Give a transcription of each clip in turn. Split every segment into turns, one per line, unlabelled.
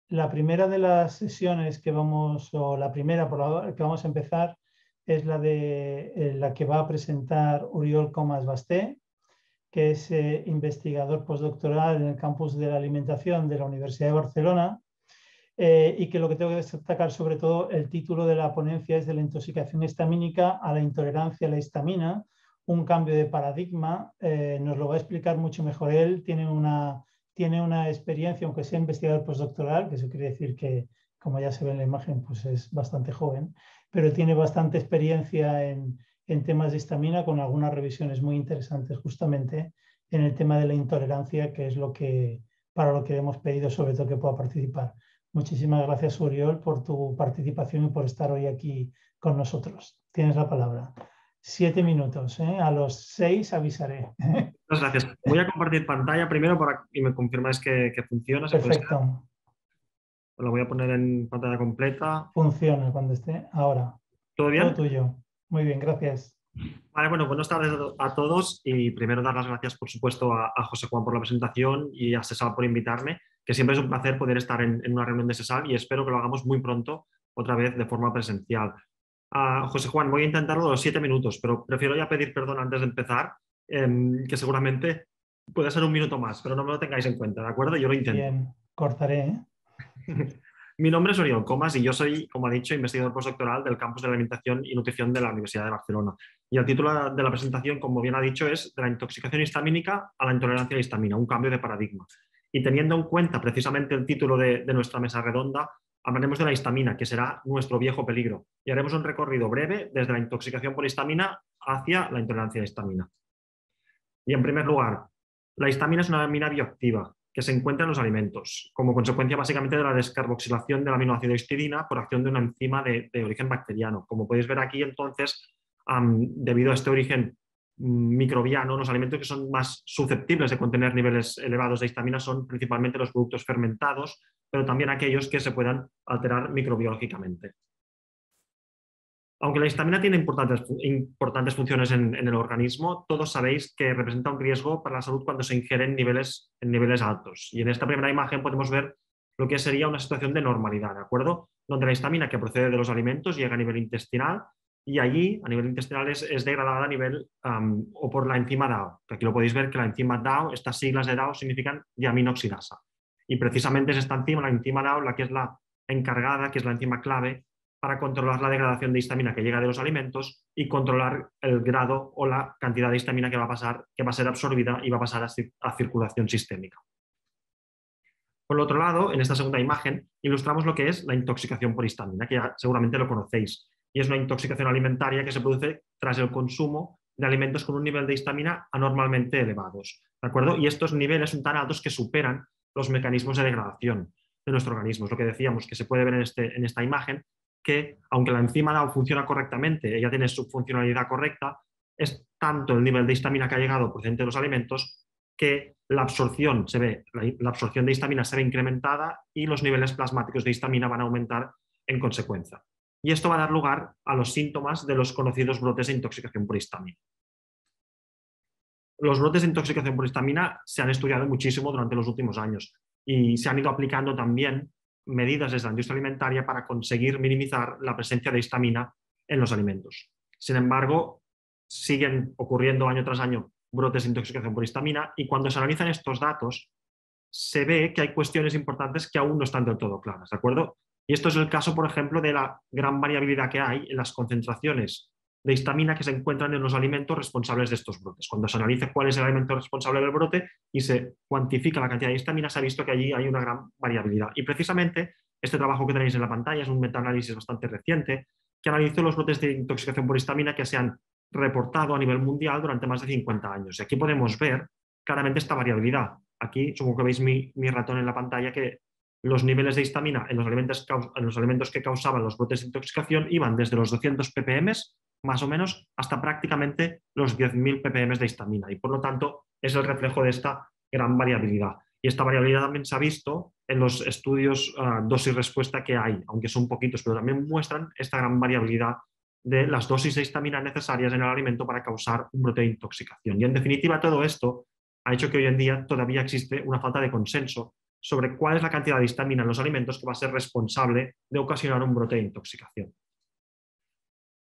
La primera de las sesiones que vamos, o la primera por la que vamos a empezar, es la de la que va a presentar Oriol Comas Basté, que es investigador postdoctoral en el campus de la alimentación de la Universidad de Barcelona, y que lo que tengo que destacar sobre todo, el título de la ponencia es de la intoxicación histamínica a la intolerancia a la histamina, un cambio de paradigma. Nos lo va a explicar mucho mejor él. Tiene una experiencia, aunque sea investigador postdoctoral, que eso quiere decir que, como ya se ve en la imagen, pues es bastante joven, pero tiene bastante experiencia en temas de histamina, con algunas revisiones muy interesantes justamente en el tema de la intolerancia, que es para lo que hemos pedido sobre todo que pueda participar. Muchísimas gracias, Oriol, por tu participación y por estar hoy aquí con nosotros. Tienes la palabra. 7 minutos, ¿eh? A los 6 avisaré.
Muchas gracias. Voy a compartir pantalla primero para que me confirmáis que funciona, si puede ser.
Perfecto.
Lo voy a poner en pantalla completa.
Funciona cuando esté. Ahora.
¿Todo
Todo
bien?
tuyo. Muy bien, gracias.
Vale, bueno, buenas tardes a todos y primero dar las gracias, por supuesto, a José Juan por la presentación y a Sesal por invitarme, que siempre es un placer poder estar en una reunión de Sesal y espero que lo hagamos muy pronto, otra vez de forma presencial. José Juan, voy a intentarlo los 7 minutos, pero prefiero ya pedir perdón antes de empezar, que seguramente puede ser un minuto más, pero no me lo tengáis en cuenta, ¿de acuerdo? Yo lo intento.
Bien, cortaré, ¿eh?
Mi nombre es Oriol Comas y yo soy, como ha dicho, investigador postdoctoral del campus de alimentación y nutrición de la Universidad de Barcelona. Y el título de la presentación, como bien ha dicho, es de la intoxicación histamínica a la intolerancia a la histamina, un cambio de paradigma. Y teniendo en cuenta precisamente el título de nuestra mesa redonda, hablaremos de la histamina, que será nuestro viejo peligro. Y haremos un recorrido breve desde la intoxicación por histamina hacia la intolerancia a la histamina. Y en primer lugar, la histamina es una amina bioactiva que se encuentra en los alimentos, como consecuencia básicamente de la descarboxilación del aminoácido histidina por acción de una enzima de origen bacteriano. Como podéis ver aquí, entonces, debido a este origen microbiano, los alimentos que son más susceptibles de contener niveles elevados de histamina son principalmente los productos fermentados, pero también aquellos que se puedan alterar microbiológicamente. Aunque la histamina tiene importantes funciones en el organismo, todos sabéis que representa un riesgo para la salud cuando se ingiere en niveles altos. Y en esta primera imagen podemos ver lo que sería una situación de normalidad, ¿de acuerdo? Donde la histamina que procede de los alimentos llega a nivel intestinal y allí, a nivel intestinal, es degradada a nivel o por la enzima DAO. Que aquí lo podéis ver que la enzima DAO, estas siglas de DAO significan diaminoxidasa. Y precisamente es esta enzima, la enzima DAO, la que es la encargada, que es la enzima clave para controlar la degradación de histamina que llega de los alimentos y controlar el grado o la cantidad de histamina que va a ser absorbida y va a pasar a circulación sistémica. Por el otro lado, en esta segunda imagen, ilustramos lo que es la intoxicación por histamina, que ya seguramente lo conocéis, y es una intoxicación alimentaria que se produce tras el consumo de alimentos con un nivel de histamina anormalmente elevados, ¿de acuerdo? Y estos niveles son tan altos que superan los mecanismos de degradación de nuestro organismo. Es lo que decíamos, que se puede ver en esta imagen, que aunque la enzima DAO funciona correctamente, ella tiene su funcionalidad correcta, es tanto el nivel de histamina que ha llegado procedente de los alimentos que la absorción de histamina se ve incrementada y los niveles plasmáticos de histamina van a aumentar en consecuencia. Y esto va a dar lugar a los síntomas de los conocidos brotes de intoxicación por histamina. Los brotes de intoxicación por histamina se han estudiado muchísimo durante los últimos años y se han ido aplicando también medidas desde la industria alimentaria para conseguir minimizar la presencia de histamina en los alimentos. Sin embargo, siguen ocurriendo año tras año brotes de intoxicación por histamina y cuando se analizan estos datos se ve que hay cuestiones importantes que aún no están del todo claras, ¿de acuerdo? Y esto es el caso, por ejemplo, de la gran variabilidad que hay en las concentraciones de histamina que se encuentran en los alimentos responsables de estos brotes. Cuando se analiza cuál es el alimento responsable del brote y se cuantifica la cantidad de histamina, se ha visto que allí hay una gran variabilidad. Y precisamente este trabajo que tenéis en la pantalla es un metaanálisis bastante reciente que analizó los brotes de intoxicación por histamina que se han reportado a nivel mundial durante más de 50 años. Y aquí podemos ver claramente esta variabilidad. Aquí supongo que veis mi ratón en la pantalla, que los niveles de histamina en los alimentos que causaban los brotes de intoxicación iban desde los 200 ppm más o menos hasta prácticamente los 10.000 ppm de histamina y por lo tanto es el reflejo de esta gran variabilidad. Y esta variabilidad también se ha visto en los estudios dosis-respuesta que hay, aunque son poquitos, pero también muestran esta gran variabilidad de las dosis de histamina necesarias en el alimento para causar un brote de intoxicación. Y en definitiva todo esto ha hecho que hoy en día todavía existe una falta de consenso sobre cuál es la cantidad de histamina en los alimentos que va a ser responsable de ocasionar un brote de intoxicación.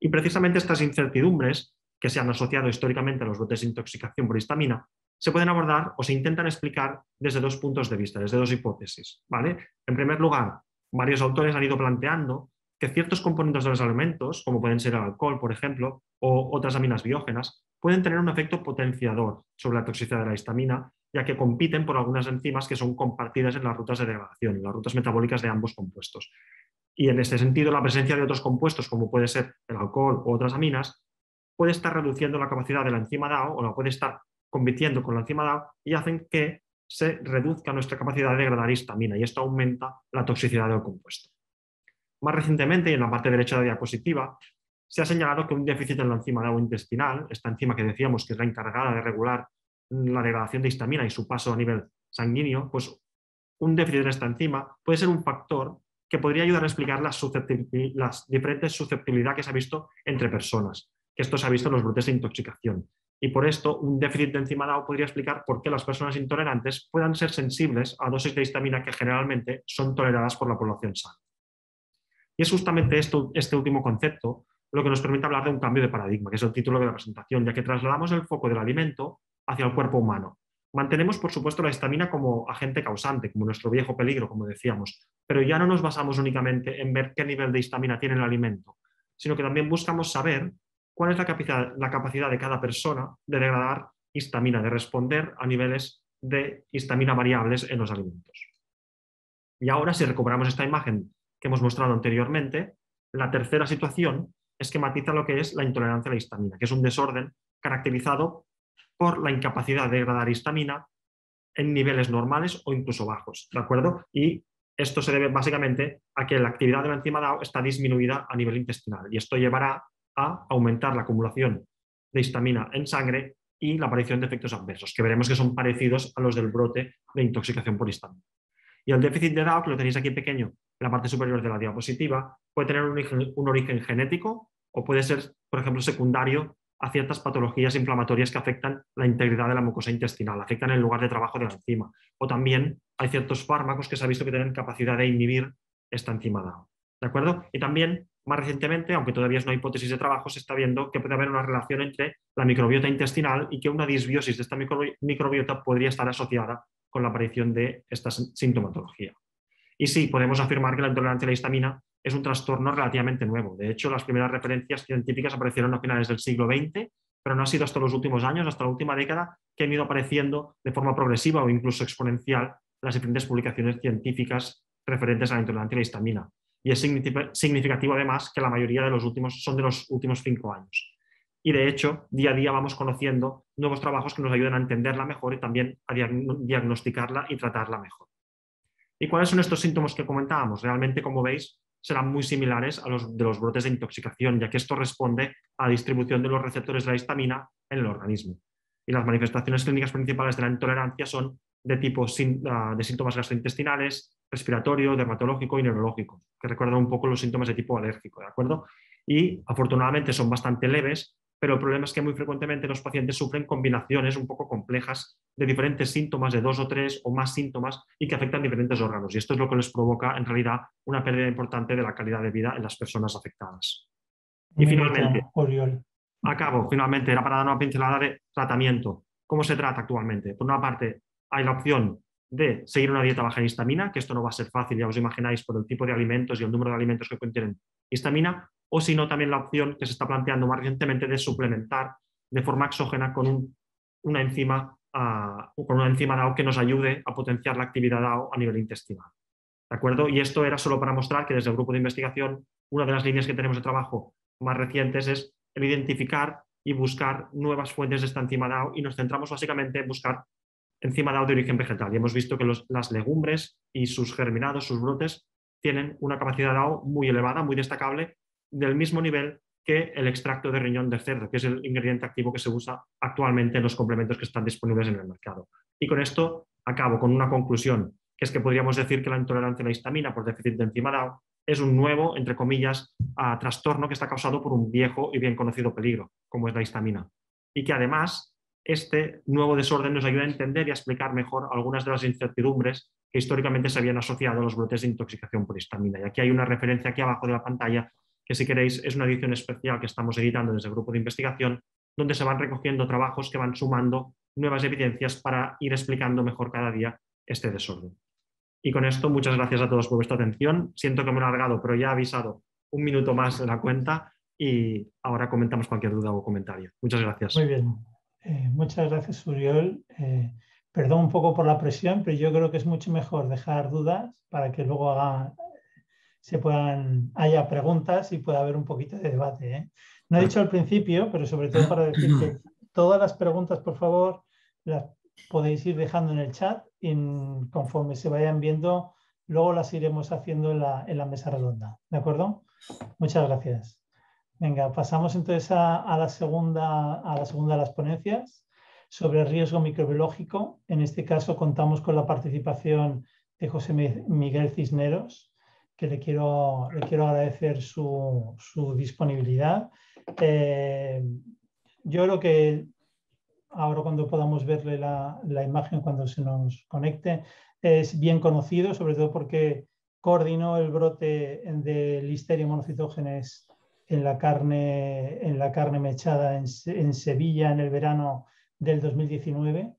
Y precisamente estas incertidumbres que se han asociado históricamente a los brotes de intoxicación por histamina se pueden abordar o se intentan explicar desde dos puntos de vista, desde dos hipótesis, ¿vale? En primer lugar, varios autores han ido planteando que ciertos componentes de los alimentos, como pueden ser el alcohol, por ejemplo, o otras aminas biógenas, pueden tener un efecto potenciador sobre la toxicidad de la histamina, ya que compiten por algunas enzimas que son compartidas en las rutas de degradación, en las rutas metabólicas de ambos compuestos. Y en este sentido, la presencia de otros compuestos, como puede ser el alcohol u otras aminas, puede estar reduciendo la capacidad de la enzima DAO o la puede estar compitiendo con la enzima DAO y hacen que se reduzca nuestra capacidad de degradar histamina y esto aumenta la toxicidad del compuesto. Más recientemente, y en la parte derecha de la diapositiva, se ha señalado que un déficit en la enzima DAO intestinal, esta enzima que decíamos que es la encargada de regular la degradación de histamina y su paso a nivel sanguíneo, pues un déficit en esta enzima puede ser un factor que podría ayudar a explicar las diferentes susceptibilidades que se ha visto entre personas, que esto se ha visto en los brotes de intoxicación. Y por esto, un déficit de enzima DAO podría explicar por qué las personas intolerantes puedan ser sensibles a dosis de histamina que generalmente son toleradas por la población sana. Y es justamente este último concepto lo que nos permite hablar de un cambio de paradigma, que es el título de la presentación, ya que trasladamos el foco del alimento hacia el cuerpo humano. Mantenemos, por supuesto, la histamina como agente causante, como nuestro viejo peligro, como decíamos, pero ya no nos basamos únicamente en ver qué nivel de histamina tiene el alimento, sino que también buscamos saber cuál es la capacidad de cada persona de degradar histamina, de responder a niveles de histamina variables en los alimentos. Y ahora, si recuperamos esta imagen que hemos mostrado anteriormente, la tercera situación es que matiza lo que es la intolerancia a la histamina, que es un desorden caracterizado por la incapacidad de degradar histamina en niveles normales o incluso bajos, ¿de acuerdo? Y esto se debe básicamente a que la actividad de la enzima DAO está disminuida a nivel intestinal y esto llevará a aumentar la acumulación de histamina en sangre y la aparición de efectos adversos, que veremos que son parecidos a los del brote de intoxicación por histamina. Y el déficit de DAO, que lo tenéis aquí pequeño en la parte superior de la diapositiva, puede tener un origen genético o puede ser, por ejemplo, secundario a ciertas patologías inflamatorias que afectan la integridad de la mucosa intestinal, afectan el lugar de trabajo de la enzima. O también hay ciertos fármacos que se ha visto que tienen capacidad de inhibir esta enzima DAO. ¿De acuerdo? Y también, más recientemente, aunque todavía es una hipótesis de trabajo, se está viendo que puede haber una relación entre la microbiota intestinal y que una disbiosis de esta microbiota podría estar asociada con la aparición de esta sintomatología. Y sí, podemos afirmar que la intolerancia a la histamina es un trastorno relativamente nuevo. De hecho, las primeras referencias científicas aparecieron a finales del siglo XX, pero no ha sido hasta los últimos años, hasta la última década, que han ido apareciendo de forma progresiva o incluso exponencial las diferentes publicaciones científicas referentes a la intolerancia a la histamina. Y es significativo además que la mayoría de los últimos son de los últimos 5 años. Y de hecho, día a día vamos conociendo nuevos trabajos que nos ayudan a entenderla mejor y también a diagnosticarla y tratarla mejor. ¿Y cuáles son estos síntomas que comentábamos? Realmente, como veis, serán muy similares a los de los brotes de intoxicación, ya que esto responde a la distribución de los receptores de la histamina en el organismo. Y las manifestaciones clínicas principales de la intolerancia son de tipo de síntomas gastrointestinales, respiratorio, dermatológico y neurológico, que recuerdan un poco los síntomas de tipo alérgico, ¿de acuerdo? Y afortunadamente son bastante leves, pero el problema es que muy frecuentemente los pacientes sufren combinaciones un poco complejas de diferentes síntomas, de 2 o 3 o más síntomas y que afectan diferentes órganos. Y esto es lo que les provoca, en realidad, una pérdida importante de la calidad de vida en las personas afectadas. Y finalmente, finalmente, era para dar una pincelada de tratamiento. ¿Cómo se trata actualmente? Por una parte, hay la opción de seguir una dieta baja en histamina, que esto no va a ser fácil, ya os imagináis, por el tipo de alimentos y el número de alimentos que contienen histamina, o si no, también la opción que se está planteando más recientemente de suplementar de forma exógena con una enzima DAO que nos ayude a potenciar la actividad DAO a nivel intestinal. ¿De acuerdo? Y esto era solo para mostrar que desde el grupo de investigación, una de las líneas que tenemos de trabajo más recientes es el identificar y buscar nuevas fuentes de esta enzima DAO y nos centramos básicamente en buscar enzima DAO de origen vegetal. Y hemos visto que las legumbres y sus germinados, sus brotes, tienen una capacidad DAO muy elevada, muy destacable, del mismo nivel que el extracto de riñón de cerdo, que es el ingrediente activo que se usa actualmente en los complementos que están disponibles en el mercado. Y con esto acabo con una conclusión, que es que podríamos decir que la intolerancia a la histamina por déficit de enzima DAO es un nuevo, entre comillas, trastorno que está causado por un viejo y bien conocido peligro, como es la histamina. Y que además este nuevo desorden nos ayuda a entender y a explicar mejor algunas de las incertidumbres que históricamente se habían asociado a los brotes de intoxicación por histamina. Y aquí hay una referencia aquí abajo de la pantalla que, si queréis, es una edición especial que estamos editando desde el grupo de investigación, donde se van recogiendo trabajos que van sumando nuevas evidencias para ir explicando mejor cada día este desorden. Y con esto, muchas gracias a todos por vuestra atención. Siento que me he alargado, pero ya he avisado un minuto más de la cuenta y ahora comentamos cualquier duda o comentario. Muchas gracias.
Muy bien. Muchas gracias, Uriol. Perdón un poco por la presión, pero yo creo que es mucho mejor dejar dudas para que luego haya preguntas y pueda haber un poquito de debate, ¿eh? No he dicho al principio, pero sobre todo para decir que todas las preguntas, por favor, las podéis ir dejando en el chat y conforme se vayan viendo, luego las iremos haciendo en la mesa redonda. ¿De acuerdo? Muchas gracias. Venga, pasamos entonces a la segunda de las ponencias sobre riesgo microbiológico. En este caso contamos con la participación de José Miguel Cisneros, que le quiero agradecer su disponibilidad. Yo creo que ahora, cuando podamos verle la imagen cuando se nos conecte, es bien conocido, sobre todo porque coordinó el brote de Listeria monocytogenes en la carne mechada en Sevilla en el verano del 2019.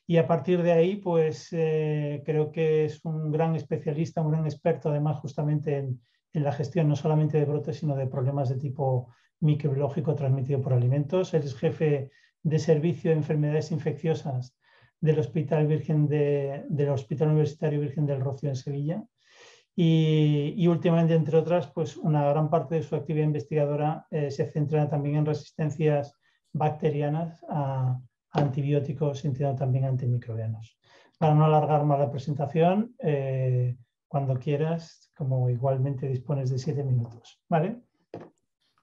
Y a partir de ahí, pues creo que es un gran especialista, un gran experto, además, justamente en la gestión no solamente de brotes, sino de problemas de tipo microbiológico transmitido por alimentos. Él es jefe de servicio de enfermedades infecciosas del Hospital Universitario Virgen del Rocío en Sevilla. Y últimamente, entre otras, pues una gran parte de su actividad investigadora se centra también en resistencias bacterianas a antibióticos, entiendo también antimicrobianos. Para no alargar más la presentación, cuando quieras, como igualmente dispones de 7 minutos. ¿Vale?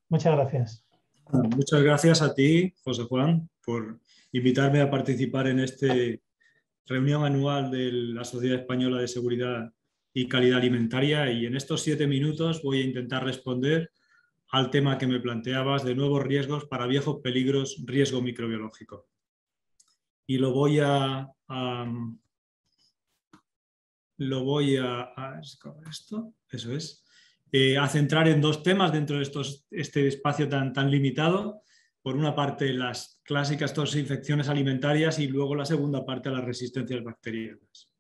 Muchas gracias.
Muchas gracias a ti, José Juan, por invitarme a participar en esta reunión anual de la Sociedad Española de Seguridad y Calidad Alimentaria, y en estos 7 minutos voy a intentar responder al tema que me planteabas de nuevos riesgos para viejos peligros, riesgo microbiológico. Y lo voy a centrar en 2 temas dentro de este espacio tan limitado. Por una parte, las clásicas toxinfecciones alimentarias, y luego la segunda parte, las resistencias bacterianas.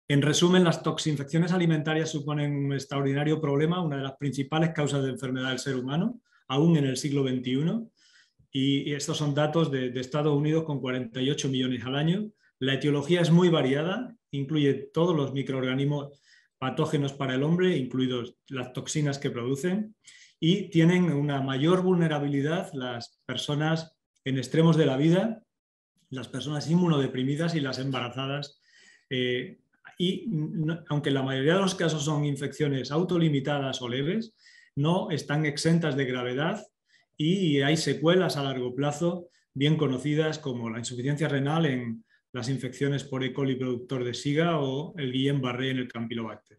En resumen, las toxinfecciones alimentarias suponen un extraordinario problema, una de las principales causas de enfermedad del ser humano, aún en el siglo XXI. Y estos son datos de Estados Unidos, con 48 millones al año. La etiología es muy variada, incluye todos los microorganismos patógenos para el hombre, incluidos las toxinas que producen, y tienen una mayor vulnerabilidad las personas en extremos de la vida, las personas inmunodeprimidas y las embarazadas. Aunque la mayoría de los casos son infecciones autolimitadas o leves, no están exentas de gravedad y hay secuelas a largo plazo bien conocidas, como la insuficiencia renal en las infecciones por E. coli productor de SIGA o el Guillain-Barré en el Campylobacter.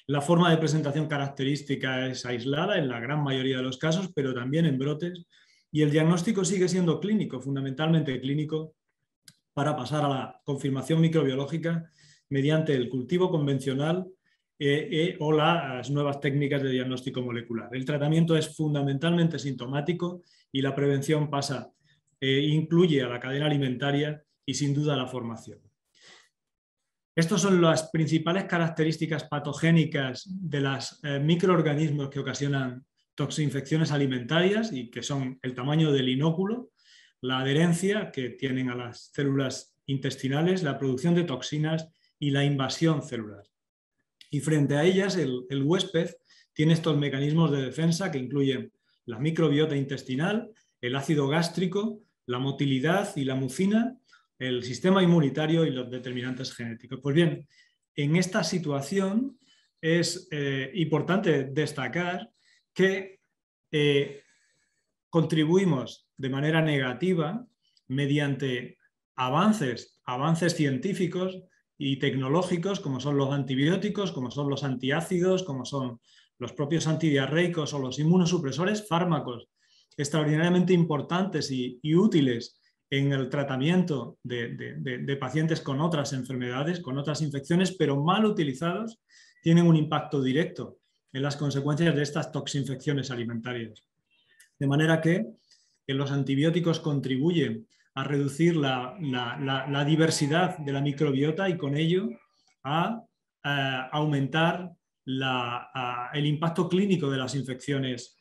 La forma de presentación característica es aislada en la gran mayoría de los casos, pero también en brotes, y el diagnóstico sigue siendo clínico, fundamentalmente clínico, para pasar a la confirmación microbiológica mediante el cultivo convencional o las nuevas técnicas de diagnóstico molecular. El tratamiento es fundamentalmente sintomático y la prevención incluye a la cadena alimentaria y sin duda la formación. Estas son las principales características patogénicas de los microorganismos que ocasionan toxinfecciones alimentarias, y que son el tamaño del inóculo, la adherencia que tienen a las células intestinales, la producción de toxinas y la invasión celular. Y frente a ellas, el huésped tiene estos mecanismos de defensa que incluyen la microbiota intestinal, el ácido gástrico, la motilidad y la mucina, el sistema inmunitario y los determinantes genéticos. Pues bien, en esta situación es importante destacar que contribuimos de manera negativa mediante avances científicos y tecnológicos, como son los antibióticos, como son los antiácidos, como son los propios antidiarreicos o los inmunosupresores, fármacos extraordinariamente importantes y útiles en el tratamiento de pacientes con otras enfermedades, con otras infecciones, pero mal utilizados, tienen un impacto directo en las consecuencias de estas toxinfecciones alimentarias. De manera que los antibióticos contribuyen a reducir la diversidad de la microbiota y con ello a aumentar el impacto clínico de las infecciones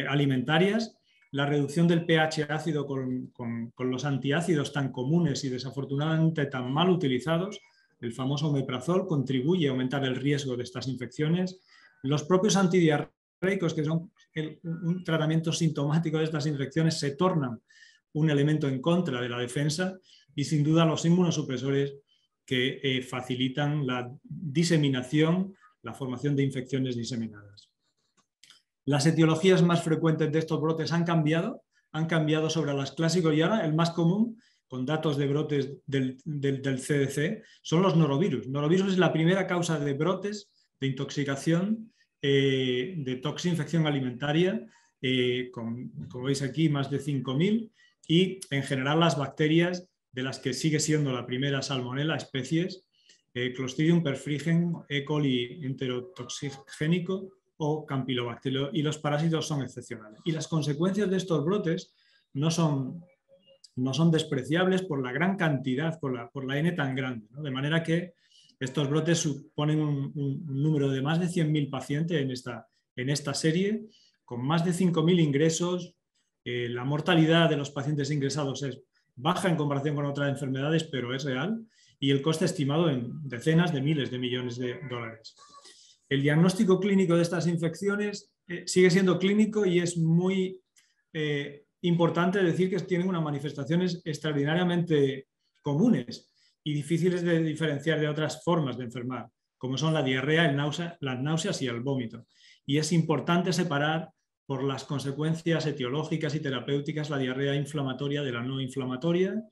alimentarias. La reducción del pH ácido con los antiácidos tan comunes y desafortunadamente tan mal utilizados, el famoso omeprazol, contribuye a aumentar el riesgo de estas infecciones. Los propios antidiarreicos, que son un tratamiento sintomático de estas infecciones, se tornan un elemento en contra de la defensa y sin duda los inmunosupresores que facilitan la diseminación, la formación de infecciones diseminadas. Las etiologías más frecuentes de estos brotes han cambiado sobre las clásicos y ahora el más común, con datos de brotes del CDC, son los norovirus. Norovirus es la primera causa de brotes de intoxicación, de toxinfección alimentaria, como veis aquí, más de 5.000, y en general las bacterias de las que sigue siendo la primera Salmonella, especies, Clostridium perfringens, E. coli enterotoxigénico o Campylobacter, y los parásitos son excepcionales. Y las consecuencias de estos brotes no son despreciables por la gran cantidad, por la N tan grande, ¿no? De manera que estos brotes suponen un número de más de 100.000 pacientes en esta serie, con más de 5.000 ingresos. La mortalidad de los pacientes ingresados es baja en comparación con otras enfermedades, pero es real, y el coste estimado en decenas de miles de millones de dólares. El diagnóstico clínico de estas infecciones sigue siendo clínico y es muy importante decir que tienen unas manifestaciones extraordinariamente comunes y difíciles de diferenciar de otras formas de enfermar, como son la diarrea, las náuseas y el vómito. Y es importante separar por las consecuencias etiológicas y terapéuticas la diarrea inflamatoria de la no inflamatoria,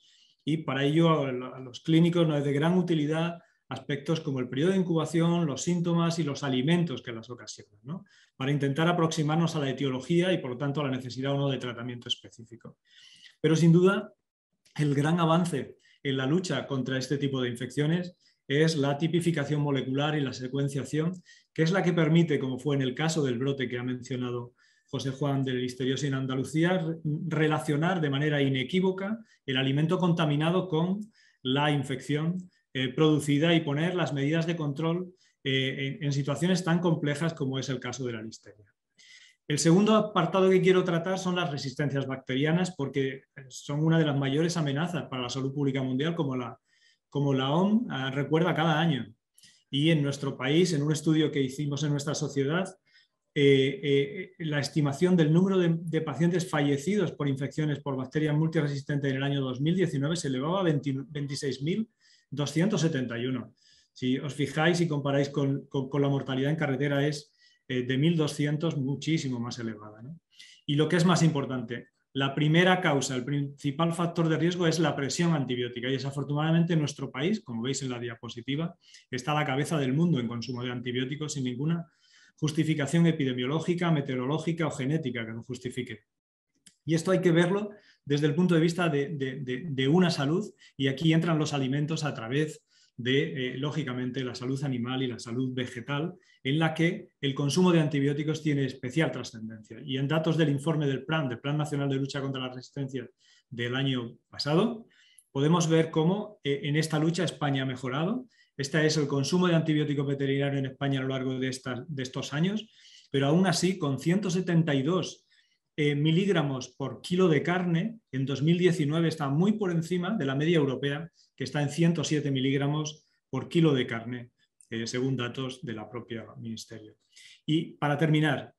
y para ello a los clínicos nos es de gran utilidad aspectos como el periodo de incubación, los síntomas y los alimentos que las ocasionan, ¿no? Para intentar aproximarnos a la etiología y por lo tanto a la necesidad o no de tratamiento específico. Pero sin duda el gran avance en la lucha contra este tipo de infecciones es la tipificación molecular y la secuenciación, que es la que permite, como fue en el caso del brote que ha mencionado José Juan de listeriosis en Andalucía, relacionar de manera inequívoca el alimento contaminado con la infección producida y poner las medidas de control en situaciones tan complejas como es el caso de la listeria. El segundo apartado que quiero tratar son las resistencias bacterianas, porque son una de las mayores amenazas para la salud pública mundial, como la OMS recuerda cada año. Y en nuestro país, en un estudio que hicimos en nuestra sociedad, la estimación del número de pacientes fallecidos por infecciones por bacterias multiresistentes en el año 2019 se elevaba a 26.271. Si os fijáis y comparáis con la mortalidad en carretera, es de 1.200, muchísimo más elevada, ¿no? Y lo que es más importante, la primera causa, el principal factor de riesgo es la presión antibiótica, y desafortunadamente en nuestro país, como veis en la diapositiva, está a la cabeza del mundo en consumo de antibióticos sin ninguna justificación epidemiológica, meteorológica o genética que lo justifique. Y esto hay que verlo desde el punto de vista de una salud, y aquí entran los alimentos a través de, lógicamente, la salud animal y la salud vegetal, en la que el consumo de antibióticos tiene especial trascendencia. Y en datos del informe del Plan Nacional de Lucha contra la Resistencia del año pasado, podemos ver cómo en esta lucha España ha mejorado. Este es el consumo de antibióticos veterinarios en España a lo largo de estos años, pero aún así, con 172 miligramos por kilo de carne, en 2019 está muy por encima de la media europea, que está en 107 miligramos por kilo de carne, según datos de la propia Ministerio. Y para terminar,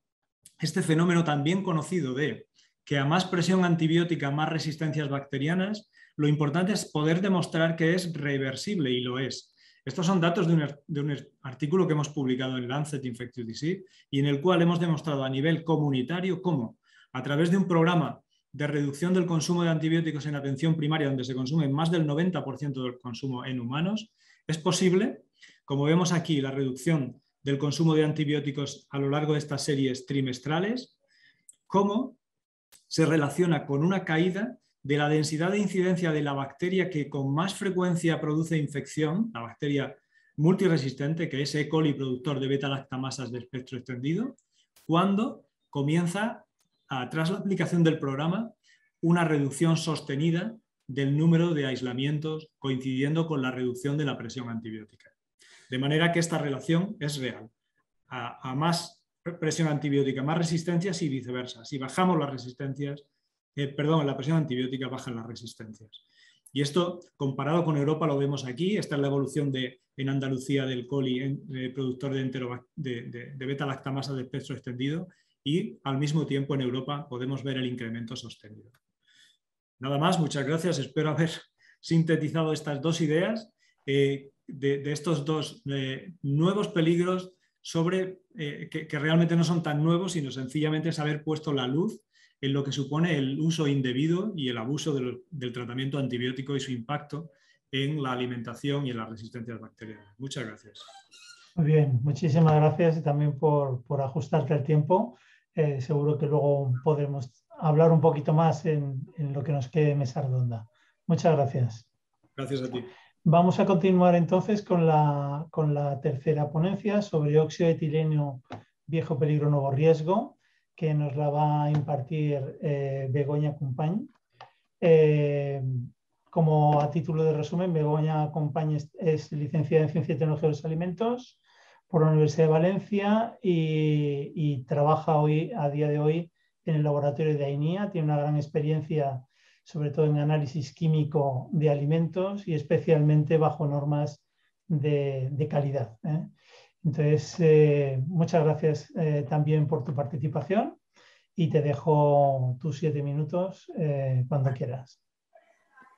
este fenómeno también conocido de que a más presión antibiótica, más resistencias bacterianas, lo importante es poder demostrar que es reversible, y lo es. Estos son datos de un artículo que hemos publicado en Lancet Infectious Disease y en el cual hemos demostrado a nivel comunitario cómo, a través de un programa de reducción del consumo de antibióticos en atención primaria, donde se consume más del 90% del consumo en humanos, es posible, como vemos aquí, la reducción del consumo de antibióticos a lo largo de estas series trimestrales, cómo se relaciona con una caída de la densidad de incidencia de la bacteria que con más frecuencia produce infección, la bacteria multiresistente, que es E. coli productor de beta-lactamasas de espectro extendido, cuando comienza, tras la aplicación del programa, una reducción sostenida del número de aislamientos coincidiendo con la reducción de la presión antibiótica. De manera que esta relación es real. A más presión antibiótica, más resistencias y viceversa. Si bajamos las resistencias, la presión antibiótica, bajan las resistencias. Y esto, comparado con Europa, lo vemos aquí. Esta es la evolución en Andalucía del coli productor de beta-lactamasa de espectro extendido, y al mismo tiempo en Europa podemos ver el incremento sostenido. Nada más, muchas gracias. Espero haber sintetizado estas dos ideas de estos dos nuevos peligros que realmente no son tan nuevos, sino sencillamente es haber puesto la luz en lo que supone el uso indebido y el abuso del tratamiento antibiótico y su impacto en la alimentación y en las resistencias bacterianas. Muchas gracias.
Muy bien, muchísimas gracias y también por ajustarte al tiempo. Seguro que luego podremos hablar un poquito más en lo que nos quede mesa redonda. Muchas gracias.
Gracias a ti.
Vamos a continuar entonces con la tercera ponencia sobre óxido de etileno, viejo peligro, nuevo riesgo, que nos la va a impartir Begoña Compañ. Como a título de resumen, Begoña Compañ es licenciada en Ciencia y Tecnología de los Alimentos por la Universidad de Valencia y trabaja a día de hoy en el laboratorio de AINIA. Tiene una gran experiencia, sobre todo en análisis químico de alimentos y especialmente bajo normas de calidad. Entonces, muchas gracias también por tu participación y te dejo tus 7 minutos cuando quieras.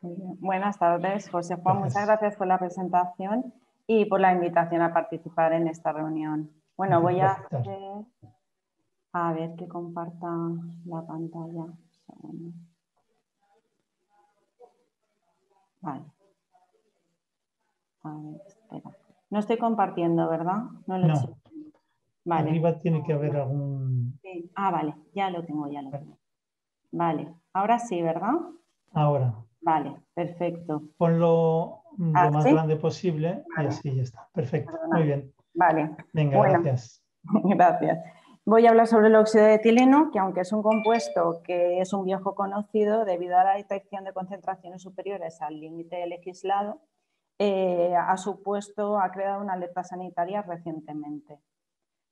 Buenas tardes, José Juan.
Gracias.
Muchas gracias por la presentación y por la invitación a participar en esta reunión. Bueno, voy a ver que comparta la pantalla. Vale. A ver, espera. No estoy compartiendo, ¿verdad? No lo he hecho. Vale.
Arriba tiene que haber algún...
Sí. Ah, vale, ya lo tengo, ya lo tengo. Vale, ahora sí, ¿verdad?
Ahora.
Vale, perfecto.
Ponlo lo más
¿sí?
grande posible y
Vale.
así ya está. Perfecto.
Perdona.
Muy bien.
Vale.
Venga,
bueno,
gracias.
Gracias. Voy a hablar sobre el óxido de etileno, que aunque es un compuesto que es un viejo conocido, debido a la detección de concentraciones superiores al límite legislado, ha creado una alerta sanitaria recientemente.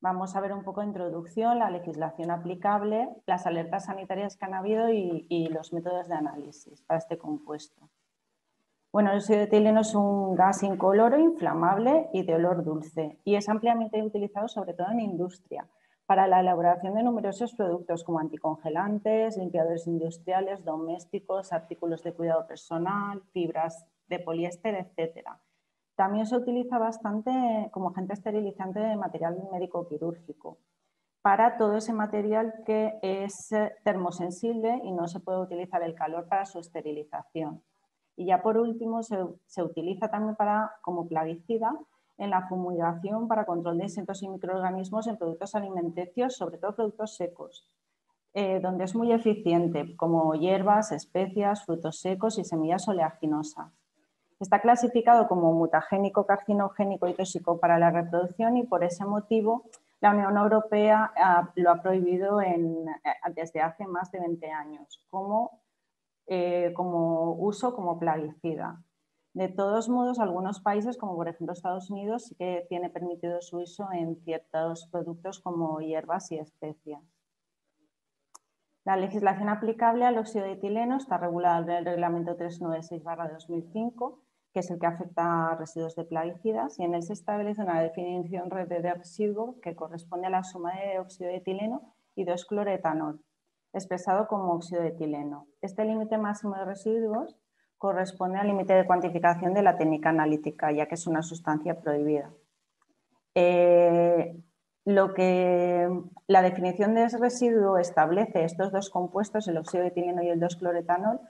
Vamos a ver un poco de introducción, la legislación aplicable, las alertas sanitarias que han habido y los métodos de análisis para este compuesto. Bueno, el óxido de etileno es un gas incoloro, inflamable y de olor dulce y es ampliamente utilizado sobre todo en industria para la elaboración de numerosos productos como anticongelantes, limpiadores industriales, domésticos, artículos de cuidado personal, fibras de poliéster, etc. También se utiliza bastante como agente esterilizante de material médico-quirúrgico para todo ese material que es termosensible y no se puede utilizar el calor para su esterilización. Y ya por último se utiliza también como plaguicida en la fumigación para control de insectos y microorganismos en productos alimenticios, sobre todo productos secos, donde es muy eficiente, como hierbas, especias, frutos secos y semillas oleaginosas. Está clasificado como mutagénico, carcinogénico y tóxico para la reproducción y por ese motivo la Unión Europea lo ha prohibido desde hace más de 20 años como uso como plaguicida. De todos modos, algunos países, como por ejemplo Estados Unidos, sí que tiene permitido su uso en ciertos productos como hierbas y especias. La legislación aplicable al óxido de etileno está regulada en el Reglamento 396/2005, que es el que afecta a residuos de plaguicidas, y en él se establece una definición de residuo que corresponde a la suma de óxido de etileno y 2-cloretanol, expresado como óxido de etileno. Este límite máximo de residuos corresponde al límite de cuantificación de la técnica analítica, ya que es una sustancia prohibida. La definición de ese residuo establece estos dos compuestos, el óxido de etileno y el 2-cloretanol,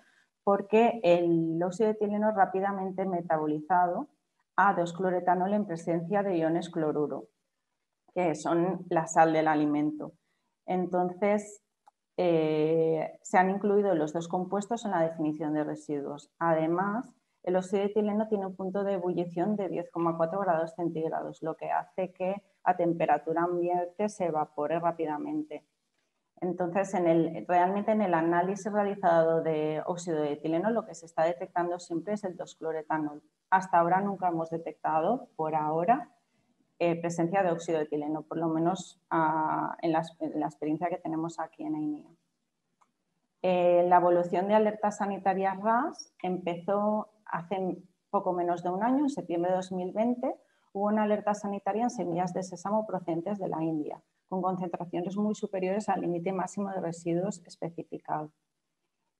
porque el óxido de etileno es rápidamente metabolizado a 2-cloretanol en presencia de iones cloruro, que son la sal del alimento. Entonces, se han incluido los dos compuestos en la definición de residuos. Además, el óxido de etileno tiene un punto de ebullición de 10,4 grados centígrados, lo que hace que a temperatura ambiente se evapore rápidamente. Entonces, realmente en el análisis realizado de óxido de etileno lo que se está detectando siempre es el 2-cloretanol. Hasta ahora nunca hemos detectado, por ahora, presencia de óxido de etileno, por lo menos en la experiencia que tenemos aquí en AINIA. La evolución de alertas sanitarias RAS empezó hace poco menos de un año, en septiembre de 2020, hubo una alerta sanitaria en semillas de sésamo procedentes de la India, con concentraciones muy superiores al límite máximo de residuos especificado.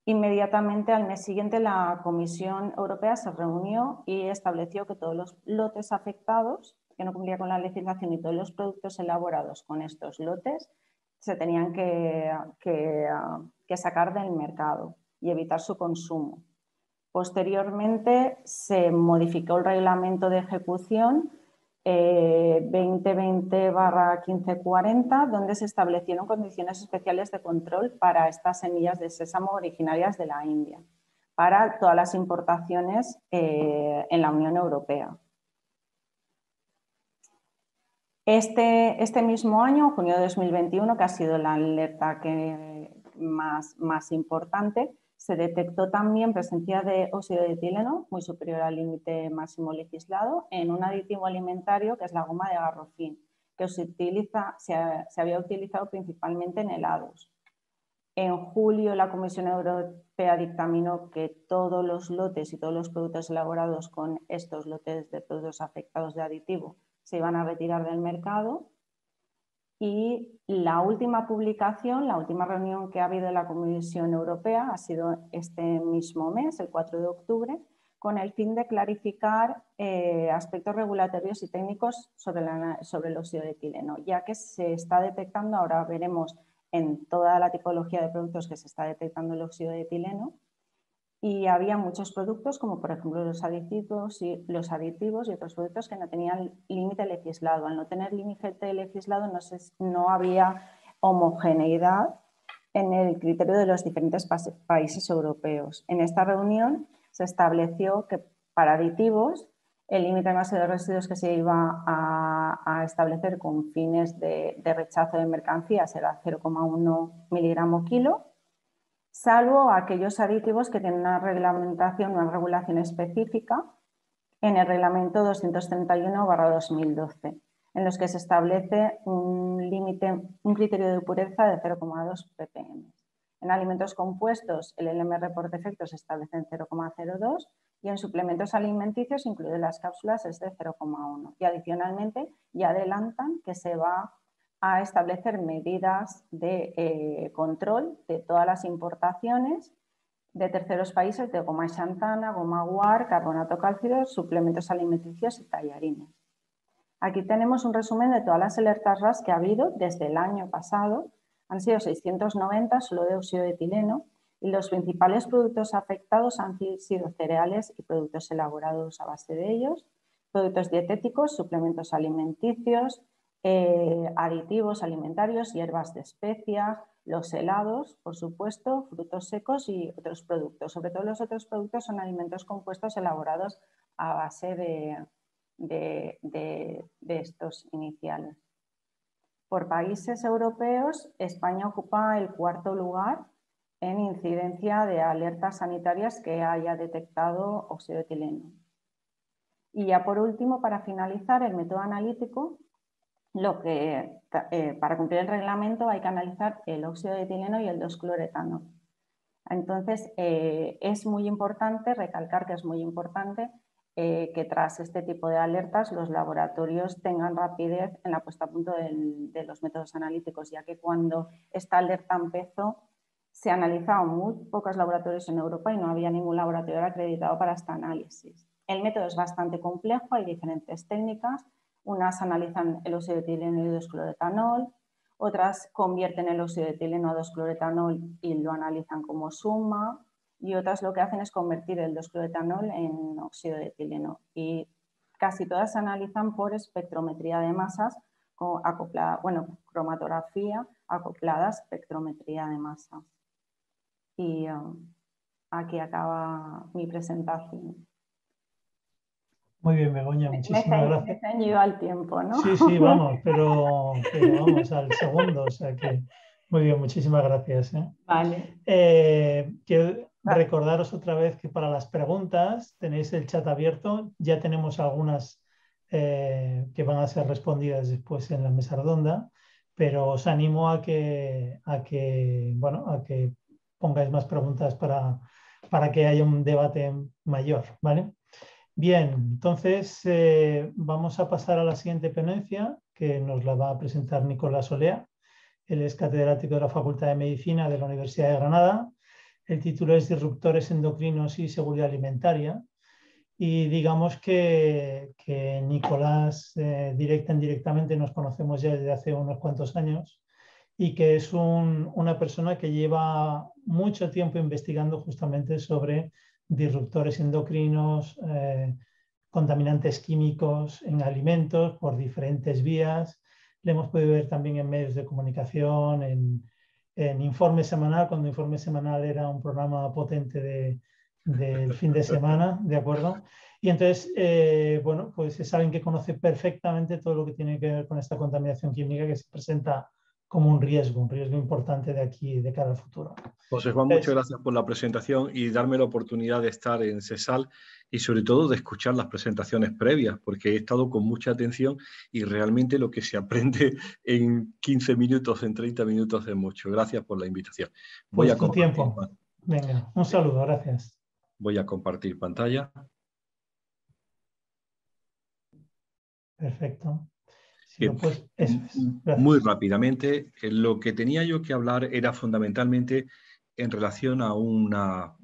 Inmediatamente al mes siguiente la Comisión Europea se reunió y estableció que todos los lotes afectados, que no cumplían con la legislación, y todos los productos elaborados con estos lotes se tenían que sacar del mercado y evitar su consumo. Posteriormente se modificó el reglamento de ejecución 2020/1540, donde se establecieron condiciones especiales de control para estas semillas de sésamo originarias de la India, para todas las importaciones en la Unión Europea. Este mismo año, junio de 2021, que ha sido la alerta más importante, se detectó también presencia de óxido de etileno muy superior al límite máximo legislado en un aditivo alimentario que es la goma de garrofín, que se había utilizado principalmente en helados. En julio la Comisión Europea dictaminó que todos los lotes y todos los productos elaborados con estos lotes de productos afectados de aditivo se iban a retirar del mercado. Y la última publicación, la última reunión que ha habido en la Comisión Europea ha sido este mismo mes, el 4 de octubre, con el fin de clarificar aspectos regulatorios y técnicos sobre el óxido de etileno, ya que se está detectando, ahora veremos en toda la tipología de productos que se está detectando el óxido de etileno, y había muchos productos como por ejemplo los aditivos y otros productos que no tenían límite legislado. Al no tener límite legislado no había homogeneidad en el criterio de los diferentes países europeos. En esta reunión se estableció que para aditivos el límite máximo de residuos que se iba a establecer con fines de rechazo de mercancías era 0,1 miligramo kilo, salvo aquellos aditivos que tienen una regulación específica en el reglamento 231/2012, en los que se establece un criterio de pureza de 0,2 ppm. En alimentos compuestos, el LMR por defecto se establece en 0,02 y en suplementos alimenticios, incluidas las cápsulas, es de 0,1. Y adicionalmente ya adelantan que se va a establecer medidas de control de todas las importaciones de terceros países de goma xantana, goma guar, carbonato cálcido, suplementos alimenticios y tallarines. Aquí tenemos un resumen de todas las alertas RAS que ha habido desde el año pasado. Han sido 690 solo de óxido de etileno y los principales productos afectados han sido cereales y productos elaborados a base de ellos, productos dietéticos, suplementos alimenticios, aditivos alimentarios, hierbas de especias, los helados, por supuesto, frutos secos y otros productos. Sobre todo los otros productos son alimentos compuestos elaborados a base de estos iniciales. Por países europeos, España ocupa el cuarto lugar en incidencia de alertas sanitarias que haya detectado óxido de etileno. Y ya por último, para finalizar, el método analítico, para cumplir el reglamento hay que analizar el óxido de etileno y el 2-cloretanol. Entonces, es muy importante recalcar que es muy importante que tras este tipo de alertas los laboratorios tengan rapidez en la puesta a punto de los métodos analíticos, ya que cuando esta alerta empezó se analizaban muy pocos laboratorios en Europa y no había ningún laboratorio acreditado para este análisis. El método es bastante complejo, hay diferentes técnicas. Unas analizan el óxido de etileno y 2-cloretanol, otras convierten el óxido de etileno a 2-cloretanol y lo analizan como suma, y otras lo que hacen es convertir el 2-cloretanol en óxido de etileno. Y casi todas se analizan por espectrometría de masas, cromatografía, acoplada a espectrometría de masas. Y aquí acaba mi presentación.
Muy bien, Begoña, muchísimas gracias.
Me he ceñido al tiempo, ¿no?
Sí, sí, vamos, pero vamos al segundo, o sea que muy bien, muchísimas gracias.
Vale.
Quiero recordaros otra vez que para las preguntas tenéis el chat abierto, ya tenemos algunas que van a ser respondidas después en la mesa redonda, pero os animo a que pongáis más preguntas para que haya un debate mayor, ¿vale? Bien, entonces vamos a pasar a la siguiente ponencia que nos la va a presentar Nicolás Olea. Él es catedrático de la Facultad de Medicina de la Universidad de Granada. El título es Disruptores endocrinos y seguridad alimentaria. Y digamos que Nicolás, directa e indirectamente, nos conocemos ya desde hace unos cuantos años y que es una persona que lleva mucho tiempo investigando justamente sobre disruptores endocrinos, contaminantes químicos en alimentos por diferentes vías. Le hemos podido ver también en medios de comunicación, en Informe Semanal, cuando Informe Semanal era un programa potente del fin de semana, ¿de acuerdo? Y entonces, bueno, pues es alguien que conoce perfectamente todo lo que tiene que ver con esta contaminación química que se presenta como un riesgo importante de aquí, de cara al futuro.
José Juan, muchas gracias por la presentación y darme la oportunidad de estar en CESAL y sobre todo de escuchar las presentaciones previas, porque he estado con mucha atención y realmente lo que se aprende en 15 minutos, en 30 minutos es mucho. Gracias por la invitación.
Voy a compartir tiempo. Venga, un saludo, gracias.
Voy a compartir pantalla.
Perfecto.
Bien. Muy rápidamente, lo que tenía yo que hablar era fundamentalmente en relación a una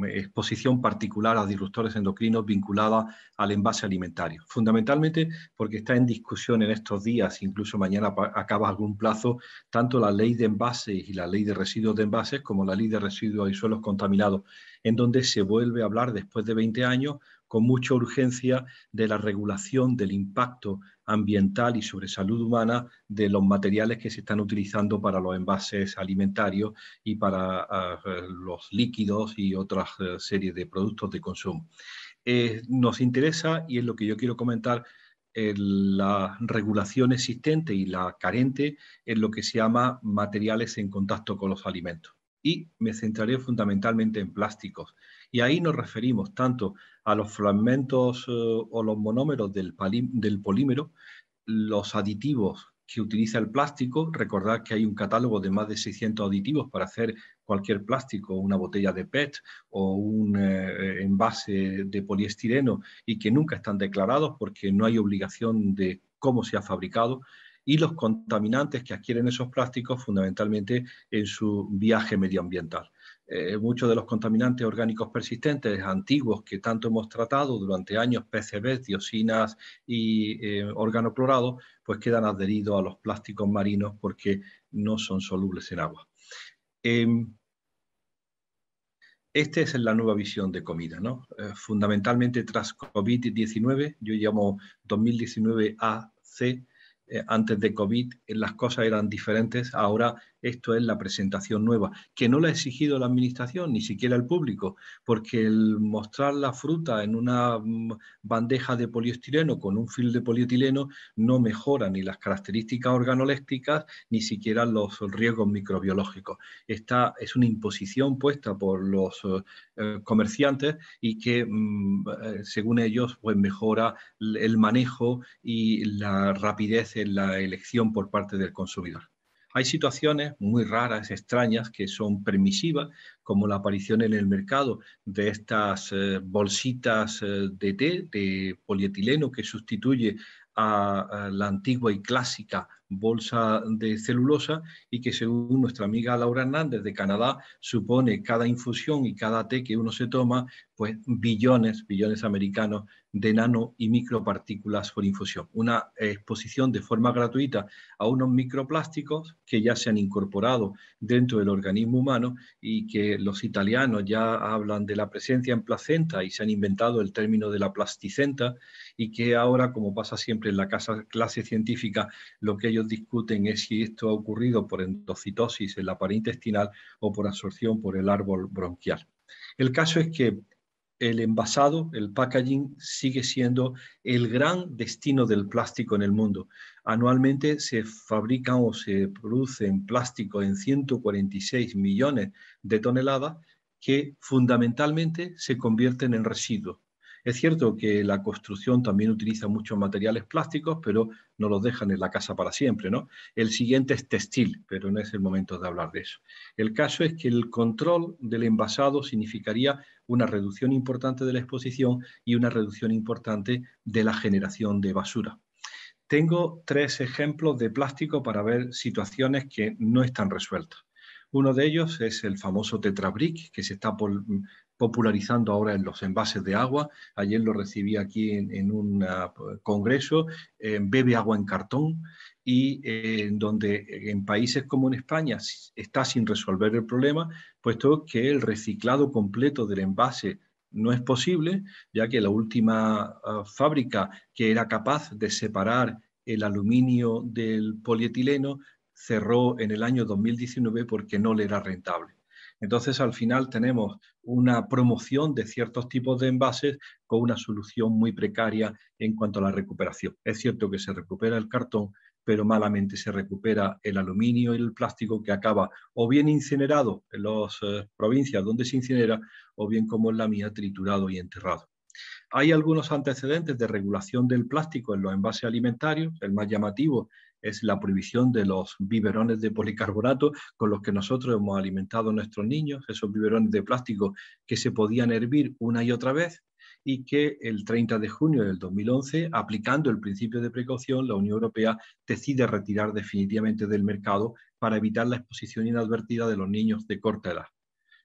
exposición particular a disruptores endocrinos vinculada al envase alimentario. Fundamentalmente porque está en discusión en estos días, incluso mañana acaba algún plazo, tanto la ley de envases y la ley de residuos de envases como la ley de residuos y suelos contaminados, en donde se vuelve a hablar después de 20 años con mucha urgencia de la regulación del impacto ambiental y sobre salud humana de los materiales que se están utilizando para los envases alimentarios y para los líquidos y otras series de productos de consumo. Nos interesa, y es lo que yo quiero comentar, la regulación existente y la carente en lo que se llama materiales en contacto con los alimentos. Y me centraré fundamentalmente en plásticos. Y ahí nos referimos tanto a los fragmentos o los monómeros del polímero, los aditivos que utiliza el plástico. Recordad que hay un catálogo de más de 600 aditivos para hacer cualquier plástico, una botella de PET o un envase de poliestireno, y que nunca están declarados porque no hay obligación de cómo se ha fabricado, y los contaminantes que adquieren esos plásticos fundamentalmente en su viaje medioambiental. Muchos de los contaminantes orgánicos persistentes antiguos que tanto hemos tratado durante años, PCBs, dioxinas y organoclorados, pues quedan adheridos a los plásticos marinos porque no son solubles en agua. Esta es la nueva visión de comida, ¿no? Fundamentalmente tras COVID-19, yo llamo 2019 AC, antes de COVID las cosas eran diferentes, ahora esto es la presentación nueva, que no la ha exigido la administración, ni siquiera el público, porque el mostrar la fruta en una bandeja de poliestireno con un film de polietileno no mejora ni las características organolépticas, ni siquiera los riesgos microbiológicos. Esta es una imposición puesta por los comerciantes y que, según ellos, pues mejora el manejo y la rapidez en la elección por parte del consumidor. Hay situaciones muy raras, extrañas, que son permisivas, como la aparición en el mercado de estas bolsitas de té, de polietileno, que sustituye a la antigua y clásica bolsa de celulosa, y que, según nuestra amiga Laura Hernández de Canadá, supone cada infusión y cada té que uno se toma, pues billones americanos de nano y micropartículas por infusión. Una exposición de forma gratuita a unos microplásticos que ya se han incorporado dentro del organismo humano y que los italianos ya hablan de la presencia en placenta y se han inventado el término de la plasticenta, y que ahora, como pasa siempre en la clase científica, lo que ellos discuten es si esto ha ocurrido por endocitosis en la pared intestinal o por absorción por el árbol bronquial. El caso es que el envasado, el packaging, sigue siendo el gran destino del plástico en el mundo. Anualmente se fabrican o se producen plástico en 146 millones de toneladas que fundamentalmente se convierten en residuos. Es cierto que la construcción también utiliza muchos materiales plásticos, pero no los dejan en la casa para siempre, ¿no? El siguiente es textil, pero no es el momento de hablar de eso. El caso es que el control del envasado significaría una reducción importante de la exposición y una reducción importante de la generación de basura. Tengo 3 ejemplos de plástico para ver situaciones que no están resueltas. Uno de ellos es el famoso Tetra Brick, que se está popularizando ahora en los envases de agua. Ayer lo recibí aquí en un congreso, bebe agua en cartón, y donde en países como en España está sin resolver el problema, puesto que el reciclado completo del envase no es posible, ya que la última fábrica que era capaz de separar el aluminio del polietileno cerró en el año 2019 porque no le era rentable. Entonces, al final tenemos una promoción de ciertos tipos de envases con una solución muy precaria en cuanto a la recuperación. Es cierto que se recupera el cartón, pero malamente se recupera el aluminio y el plástico, que acaba o bien incinerado en las provincias donde se incinera, o bien, como en la mía, triturado y enterrado. Hay algunos antecedentes de regulación del plástico en los envases alimentarios. El más llamativo es la prohibición de los biberones de policarbonato con los que nosotros hemos alimentado a nuestros niños, esos biberones de plástico que se podían hervir una y otra vez, y que el 30 de junio del 2011, aplicando el principio de precaución, la Unión Europea decide retirar definitivamente del mercado para evitar la exposición inadvertida de los niños de corta edad.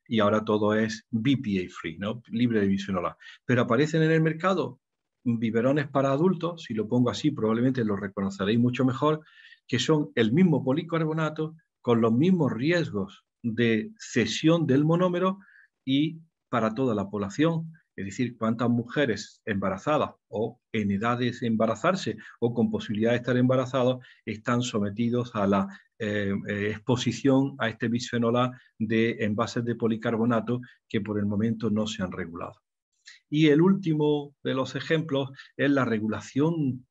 Y ahora todo es BPA free, ¿no? Libre de bisfenol A. Pero aparecen en el mercado biberones para adultos, si lo pongo así probablemente lo reconoceréis mucho mejor, que son el mismo policarbonato con los mismos riesgos de cesión del monómero y para toda la población. Es decir, cuántas mujeres embarazadas o en edades de embarazarse o con posibilidad de estar embarazadas están sometidos a la exposición a este bisfenol A de envases de policarbonato que por el momento no se han regulado. Y el último de los ejemplos es la regulación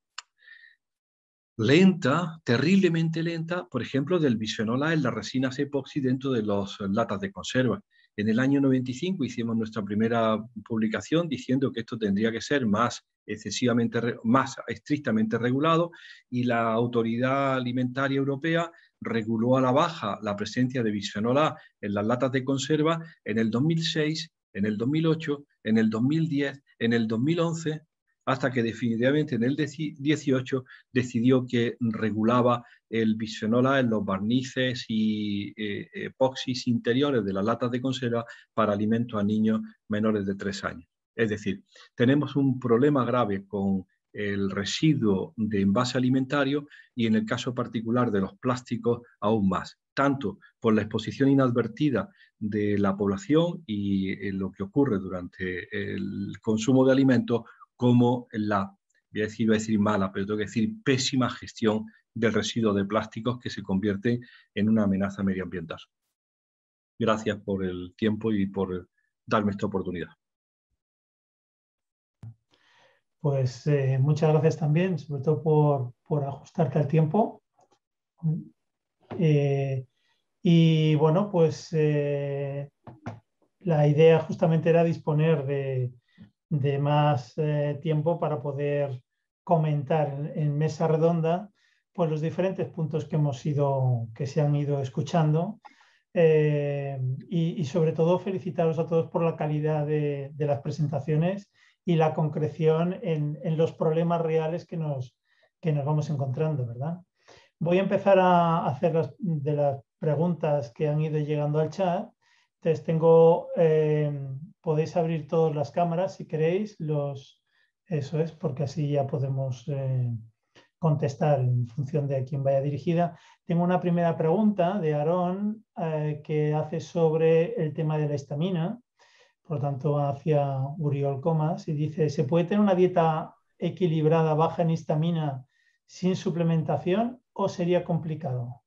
lenta, terriblemente lenta, por ejemplo, del bisfenol A en las resinas epoxi dentro de las latas de conserva. En el año 95 hicimos nuestra primera publicación diciendo que esto tendría que ser más estrictamente regulado, y la Autoridad Alimentaria Europea reguló a la baja la presencia de bisfenol A en las latas de conserva en el 2006, en el 2008, en el 2010, en el 2011, hasta que definitivamente en el 2018 decidió que regulaba el bisfenol A en los barnices y epoxis interiores de las latas de conserva para alimentos a niños menores de 3 años. Es decir, tenemos un problema grave con el residuo de envase alimentario, y en el caso particular de los plásticos aún más, tanto por la exposición inadvertida de la población y lo que ocurre durante el consumo de alimentos, como la, voy a decir mala, pero tengo que decir pésima gestión del residuo de plásticos, que se convierte en una amenaza medioambiental. Gracias por el tiempo y por darme esta oportunidad.
Pues muchas gracias también, sobre todo por ajustarte al tiempo. Y bueno, pues la idea justamente era disponer de más tiempo para poder comentar en mesa redonda pues los diferentes puntos que se han ido escuchando, y sobre todo felicitaros a todos por la calidad de las presentaciones y la concreción en los problemas reales que nos vamos encontrando, ¿verdad? Voy a empezar a hacer de las preguntas que han ido llegando al chat. Entonces podéis abrir todas las cámaras si queréis, eso es, porque así ya podemos contestar en función de a quién vaya dirigida. Tengo una primera pregunta de Aarón que hace sobre el tema de la histamina, por lo tanto hacia Uriol Comas, y dice, ¿se puede tener una dieta equilibrada, baja en histamina, sin suplementación o sería complicado?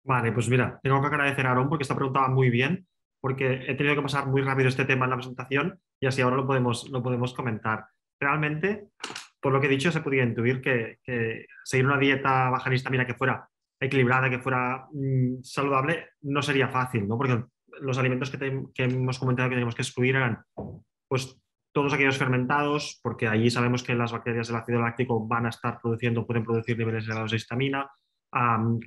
Vale, pues mira, tengo que agradecer a Aarón porque esta pregunta va muy bien, porque he tenido que pasar muy rápido este tema en la presentación y así ahora lo podemos comentar. Realmente, por lo que he dicho, se podía intuir que seguir una dieta baja en histamina que fuera equilibrada, que fuera saludable, no sería fácil, ¿no? Porque los alimentos que hemos comentado que tenemos que excluir eran pues todos aquellos fermentados, porque allí sabemos que las bacterias del ácido láctico van a estar pueden producir niveles elevados de histamina.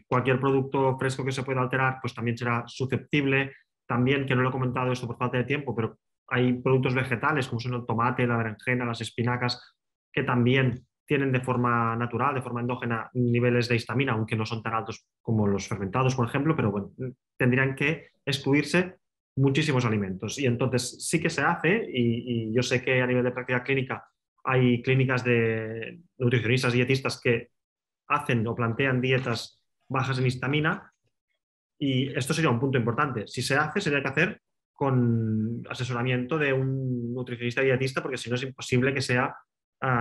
Cualquier producto fresco que se pueda alterar, pues también será susceptible. También, que no lo he comentado esto por falta de tiempo, pero hay productos vegetales como son el tomate, la berenjena, las espinacas, que también tienen de forma natural, de forma endógena, niveles de histamina, aunque no son tan altos como los fermentados, por ejemplo, pero bueno, tendrían que excluirse muchísimos alimentos. Y entonces sí que se hace, y yo sé que a nivel de práctica clínica hay clínicas de nutricionistas, dietistas que hacen o plantean dietas bajas en histamina, y esto sería un punto importante. Si se hace, sería que hacer con asesoramiento de un nutricionista y dietista, porque si no es imposible que sea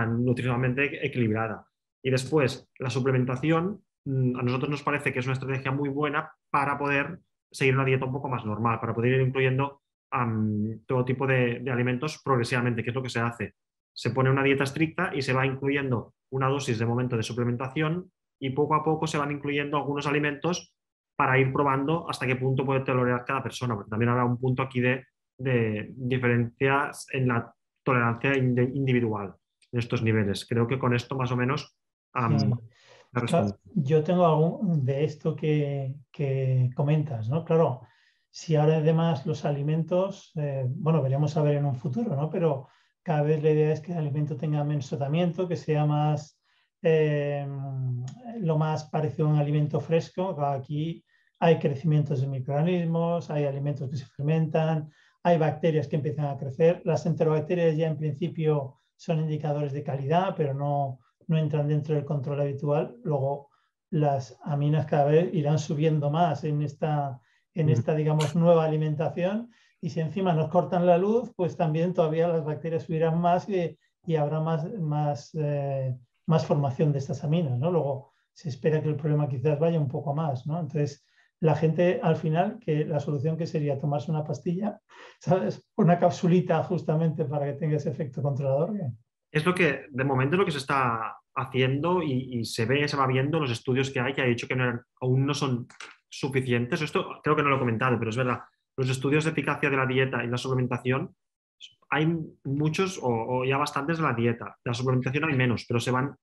nutricionalmente equilibrada. Y después, la suplementación, a nosotros nos parece que es una estrategia muy buena para poder seguir una dieta un poco más normal, para poder ir incluyendo todo tipo de alimentos progresivamente, que es lo que se hace. Se pone una dieta estricta y se va incluyendo una dosis de momento de suplementación y poco a poco se van incluyendo algunos alimentos para ir probando hasta qué punto puede tolerar cada persona, porque también habrá un punto aquí de diferencias en la tolerancia individual en estos niveles. Creo que con esto más o menos
yo tengo algo de esto que comentas, ¿no? Claro, si ahora además los alimentos, bueno, veremos a ver en un futuro, ¿no? Pero cada vez la idea es que el alimento tenga menos tratamiento, que sea más, lo más parecido a un alimento fresco. Aquí hay crecimientos de microorganismos, hay alimentos que se fermentan, hay bacterias que empiezan a crecer. Las enterobacterias ya en principio son indicadores de calidad, pero no entran dentro del control habitual. Luego las aminas cada vez irán subiendo más en esta digamos, nueva alimentación, y si encima nos cortan la luz, pues también todavía las bacterias subirán más y habrá más formación de estas aminas, ¿no? Luego se espera que el problema quizás vaya un poco más, ¿no? Entonces, la gente al final, que la solución que sería tomarse una pastilla, ¿sabes? Una capsulita justamente para que tenga ese efecto controlador.
Es lo que, de momento, lo que se está haciendo y se va viendo los estudios que hay, que ha dicho que aún no son suficientes. Esto creo que no lo he comentado, pero es verdad. Los estudios de eficacia de la dieta y la suplementación, hay muchos o ya bastantes de la dieta. De la suplementación hay menos, pero se van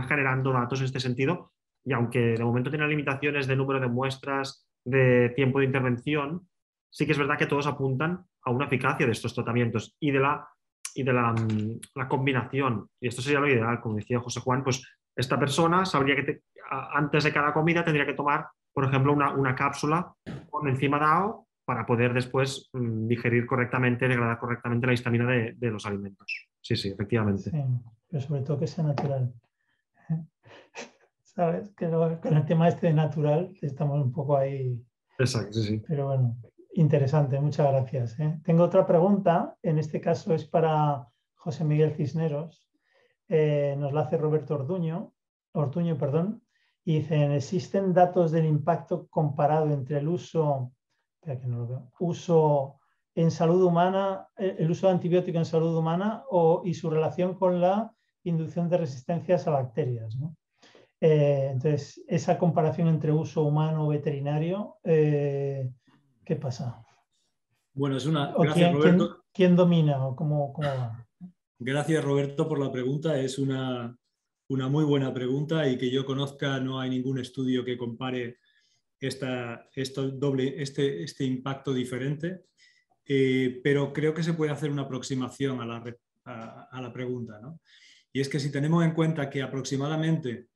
generando datos en este sentido, y aunque de momento tienen limitaciones de número de muestras, de tiempo de intervención, sí que es verdad que todos apuntan a una eficacia de estos tratamientos y de la combinación. Y esto sería lo ideal, como decía José Juan, pues esta persona sabría que antes de cada comida tendría que tomar, por ejemplo, una cápsula con enzima DAO para poder después digerir correctamente, degradar correctamente la histamina de los alimentos. Sí, sí, efectivamente.
Sí, pero sobre todo que sea natural. ¿Sabes? Que con el tema este de natural estamos un poco ahí.
Exacto, sí, sí.
Pero bueno, interesante, muchas gracias. Tengo otra pregunta, en este caso es para José Miguel Cisneros. Nos la hace Roberto Ortuño, y dicen, ¿existen datos del impacto comparado entre el uso en salud humana, el uso de antibiótico en salud humana y su relación con la inducción de resistencias a bacterias, ¿no? Entonces, esa comparación entre uso humano o veterinario, ¿qué pasa?
Bueno, gracias, Roberto.
¿Quién domina o cómo va?
Gracias, Roberto, por la pregunta. Es una muy buena pregunta, y que yo conozca no hay ningún estudio que compare este impacto diferente, pero creo que se puede hacer una aproximación a la pregunta, ¿no? Y es que si tenemos en cuenta que aproximadamente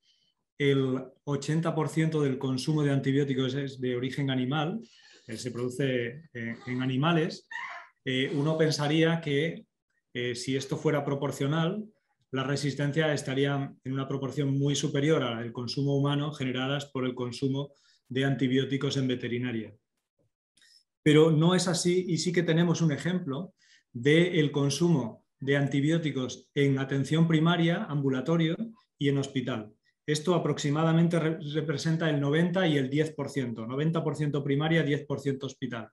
el 80% del consumo de antibióticos es de origen animal, se produce en animales, uno pensaría que si esto fuera proporcional, las resistencias estarían en una proporción muy superior al consumo humano generadas por el consumo de antibióticos en veterinaria. Pero no es así y sí que tenemos un ejemplo del consumo de antibióticos en atención primaria, ambulatorio y en hospital. Esto aproximadamente representa el 90 y el 10%, 90% primaria, 10% hospital.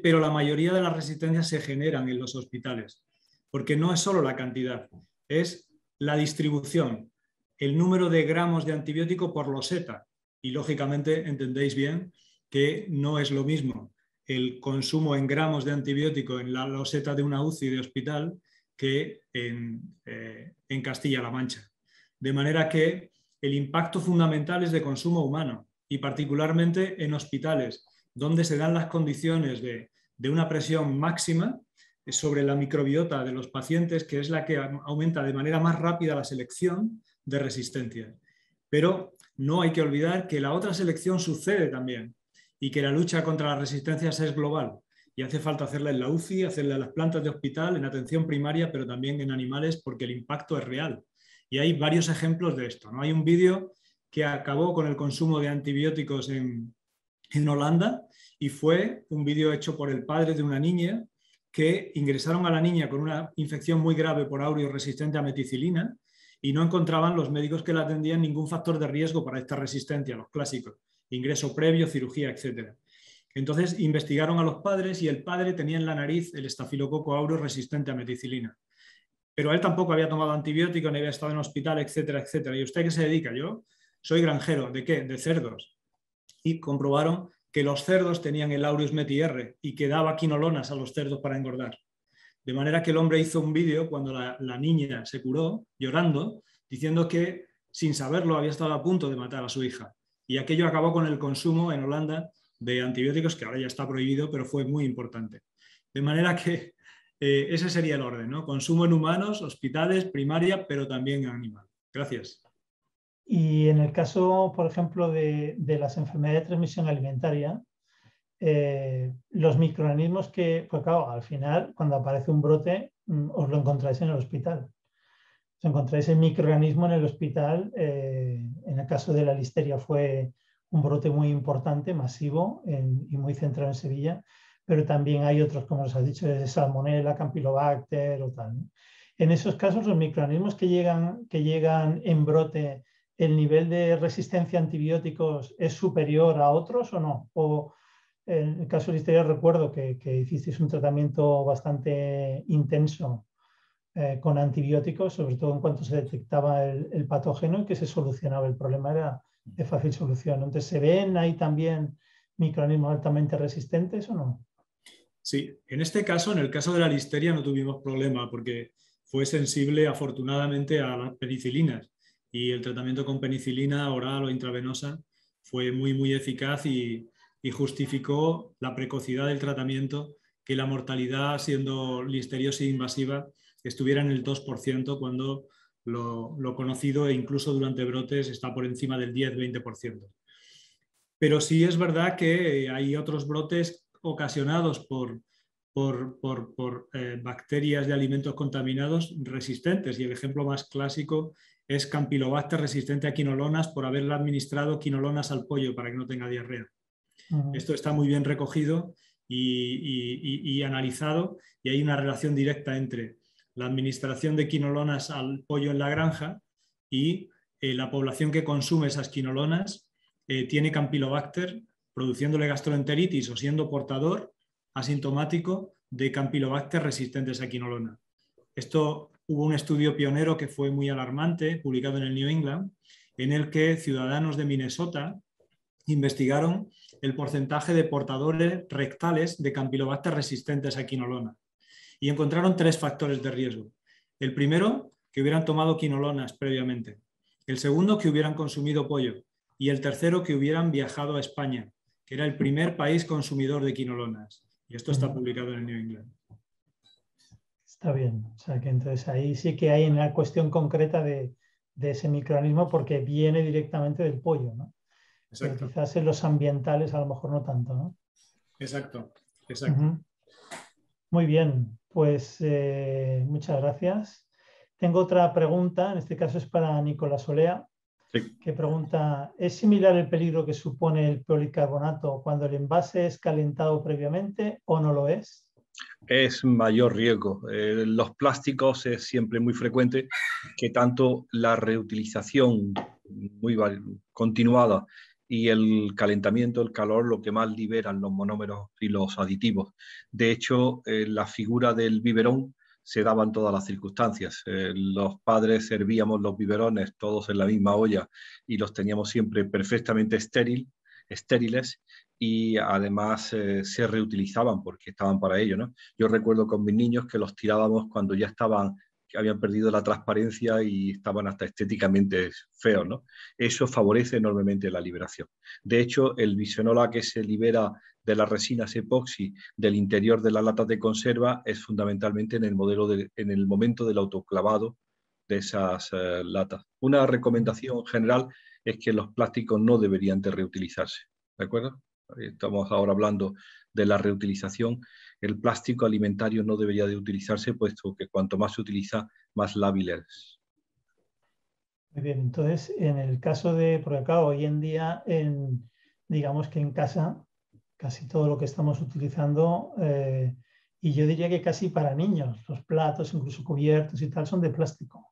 Pero la mayoría de las resistencias se generan en los hospitales, porque no es solo la cantidad, es la distribución, el número de gramos de antibiótico por loseta. Y lógicamente entendéis bien que no es lo mismo el consumo en gramos de antibiótico en la loseta de una UCI de hospital que en Castilla-La Mancha. De manera que el impacto fundamental es de consumo humano y particularmente en hospitales, donde se dan las condiciones de una presión máxima sobre la microbiota de los pacientes, que es la que aumenta de manera más rápida la selección de resistencias. Pero no hay que olvidar que la otra selección sucede también y que la lucha contra las resistencias es global y hace falta hacerla en la UCI, hacerla en las plantas de hospital, en atención primaria, pero también en animales porque el impacto es real. Y hay varios ejemplos de esto, ¿no? Hay un vídeo que acabó con el consumo de antibióticos en Holanda y fue un vídeo hecho por el padre de una niña que ingresaron a la niña con una infección muy grave por aurio resistente a meticilina y no encontraban los médicos que la atendían ningún factor de riesgo para esta resistencia, los clásicos, ingreso previo, cirugía, etc. Entonces investigaron a los padres y el padre tenía en la nariz el estafilococo aureus resistente a meticilina. Pero él tampoco había tomado antibióticos, ni había estado en hospital, etcétera, etcétera. ¿Y usted qué se dedica? Yo soy granjero. ¿De qué? De cerdos. Y comprobaron que los cerdos tenían el aureus meti-R y que daba quinolonas a los cerdos para engordar. De manera que el hombre hizo un vídeo cuando la niña se curó, llorando, diciendo que sin saberlo había estado a punto de matar a su hija. Y aquello acabó con el consumo en Holanda de antibióticos, que ahora ya está prohibido, pero fue muy importante. De manera que ese sería el orden, ¿no? Consumo en humanos, hospitales, primaria, pero también en animal. Gracias.
Y en el caso, por ejemplo, de las enfermedades de transmisión alimentaria, los microorganismos que, pues claro, al final, cuando aparece un brote, os lo encontráis en el hospital. Os encontráis el microorganismo en el hospital. En el caso de la listeria fue un brote muy importante, masivo y muy centrado en Sevilla, pero también hay otros, como os has dicho, de Salmonella, Campylobacter o tal, ¿no? En esos casos, los microorganismos que llegan en brote, ¿el nivel de resistencia a antibióticos es superior a otros o no? O en el caso de listeria recuerdo que hicisteis un tratamiento bastante intenso con antibióticos, sobre todo en cuanto se detectaba el patógeno y que se solucionaba. El problema era de fácil solución. Entonces, ¿se ven ahí también microorganismos altamente resistentes o no?
Sí, en este caso, en el caso de la listeria no tuvimos problema porque fue sensible afortunadamente a las penicilinas y el tratamiento con penicilina oral o intravenosa fue muy eficaz y justificó la precocidad del tratamiento, que la mortalidad siendo listeriosis invasiva estuviera en el 2% cuando lo conocido e incluso durante brotes está por encima del 10-20%. Pero sí es verdad que hay otros brotes ocasionados por bacterias de alimentos contaminados resistentes y el ejemplo más clásico es Campylobacter resistente a quinolonas por haberle administrado quinolonas al pollo para que no tenga diarrea. Esto está muy bien recogido y analizado y hay una relación directa entre la administración de quinolonas al pollo en la granja y la población que consume esas quinolonas tiene Campylobacter produciéndole gastroenteritis o siendo portador asintomático de Campylobacter resistentes a quinolona. Esto hubo un estudio pionero que fue muy alarmante, publicado en el New England, en el que ciudadanos de Minnesota investigaron el porcentaje de portadores rectales de Campylobacter resistentes a quinolona y encontraron 3 factores de riesgo. El primero, que hubieran tomado quinolonas previamente. El segundo, que hubieran consumido pollo. Y el tercero, que hubieran viajado a España, que era el primer país consumidor de quinolonas. Y esto está publicado en el New England.
Está bien. O sea, que entonces ahí sí que hay una cuestión concreta de ese microorganismo porque viene directamente del pollo, ¿no?
Exacto.
Quizás en los ambientales a lo mejor no tanto, ¿no?
Exacto.
Muy bien, pues muchas gracias. Tengo otra pregunta, en este caso es para Nicolás Olea,
Sí.
que pregunta, ¿es similar el peligro que supone el policarbonato cuando el envase es calentado previamente o no lo es?
Es mayor riesgo. Los plásticos es siempre muy frecuente que tanto la reutilización muy continuada y el calentamiento, el calor, lo que más liberan los monómeros y los aditivos. De hecho, la figura del biberón se daba en todas las circunstancias. Los padres servíamos los biberones todos en la misma olla y los teníamos siempre perfectamente estériles, y además se reutilizaban porque estaban para ello, ¿no? Yo recuerdo con mis niños que los tirábamos cuando ya que habían perdido la transparencia y estaban hasta estéticamente feos, ¿no? Eso favorece enormemente la liberación. De hecho, el bisfenol A que se libera de las resinas epoxi del interior de las latas de conserva es fundamentalmente en el momento del autoclavado de esas latas. Una recomendación general es que los plásticos no deberían de reutilizarse, ¿de acuerdo? Estamos ahora hablando de la reutilización. El plástico alimentario no debería de utilizarse, puesto que cuanto más se utiliza, más lábil es.
Muy bien, entonces en el caso de, porque acá hoy en día, digamos que en casa, casi todo lo que estamos utilizando, y yo diría que casi para niños, los platos, incluso cubiertos y tal, son de plástico.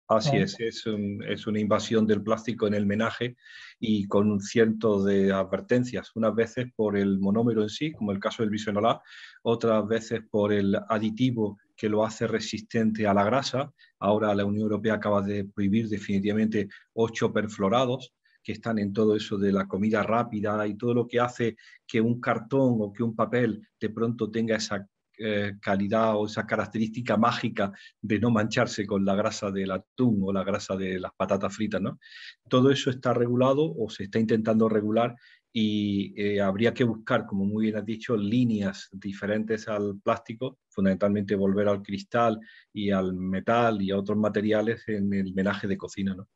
Así es una invasión del plástico en el menaje y con un cierto de advertencias, unas veces por el monómero en sí, como el caso del bisfenol A, otras veces por el aditivo que lo hace resistente a la grasa. Ahora la Unión Europea acaba de prohibir definitivamente 8 perfluorados que están en todo eso de la comida rápida y todo lo que hace que un cartón o que un papel de pronto tenga esa calidad o esa característica mágica de no mancharse con la grasa del atún o la grasa de las patatas fritas, ¿no? Todo eso está regulado o se está intentando regular y habría que buscar, como muy bien has dicho, líneas diferentes al plástico, fundamentalmente volver al cristal y al metal y a otros materiales en el menaje de cocina, ¿no?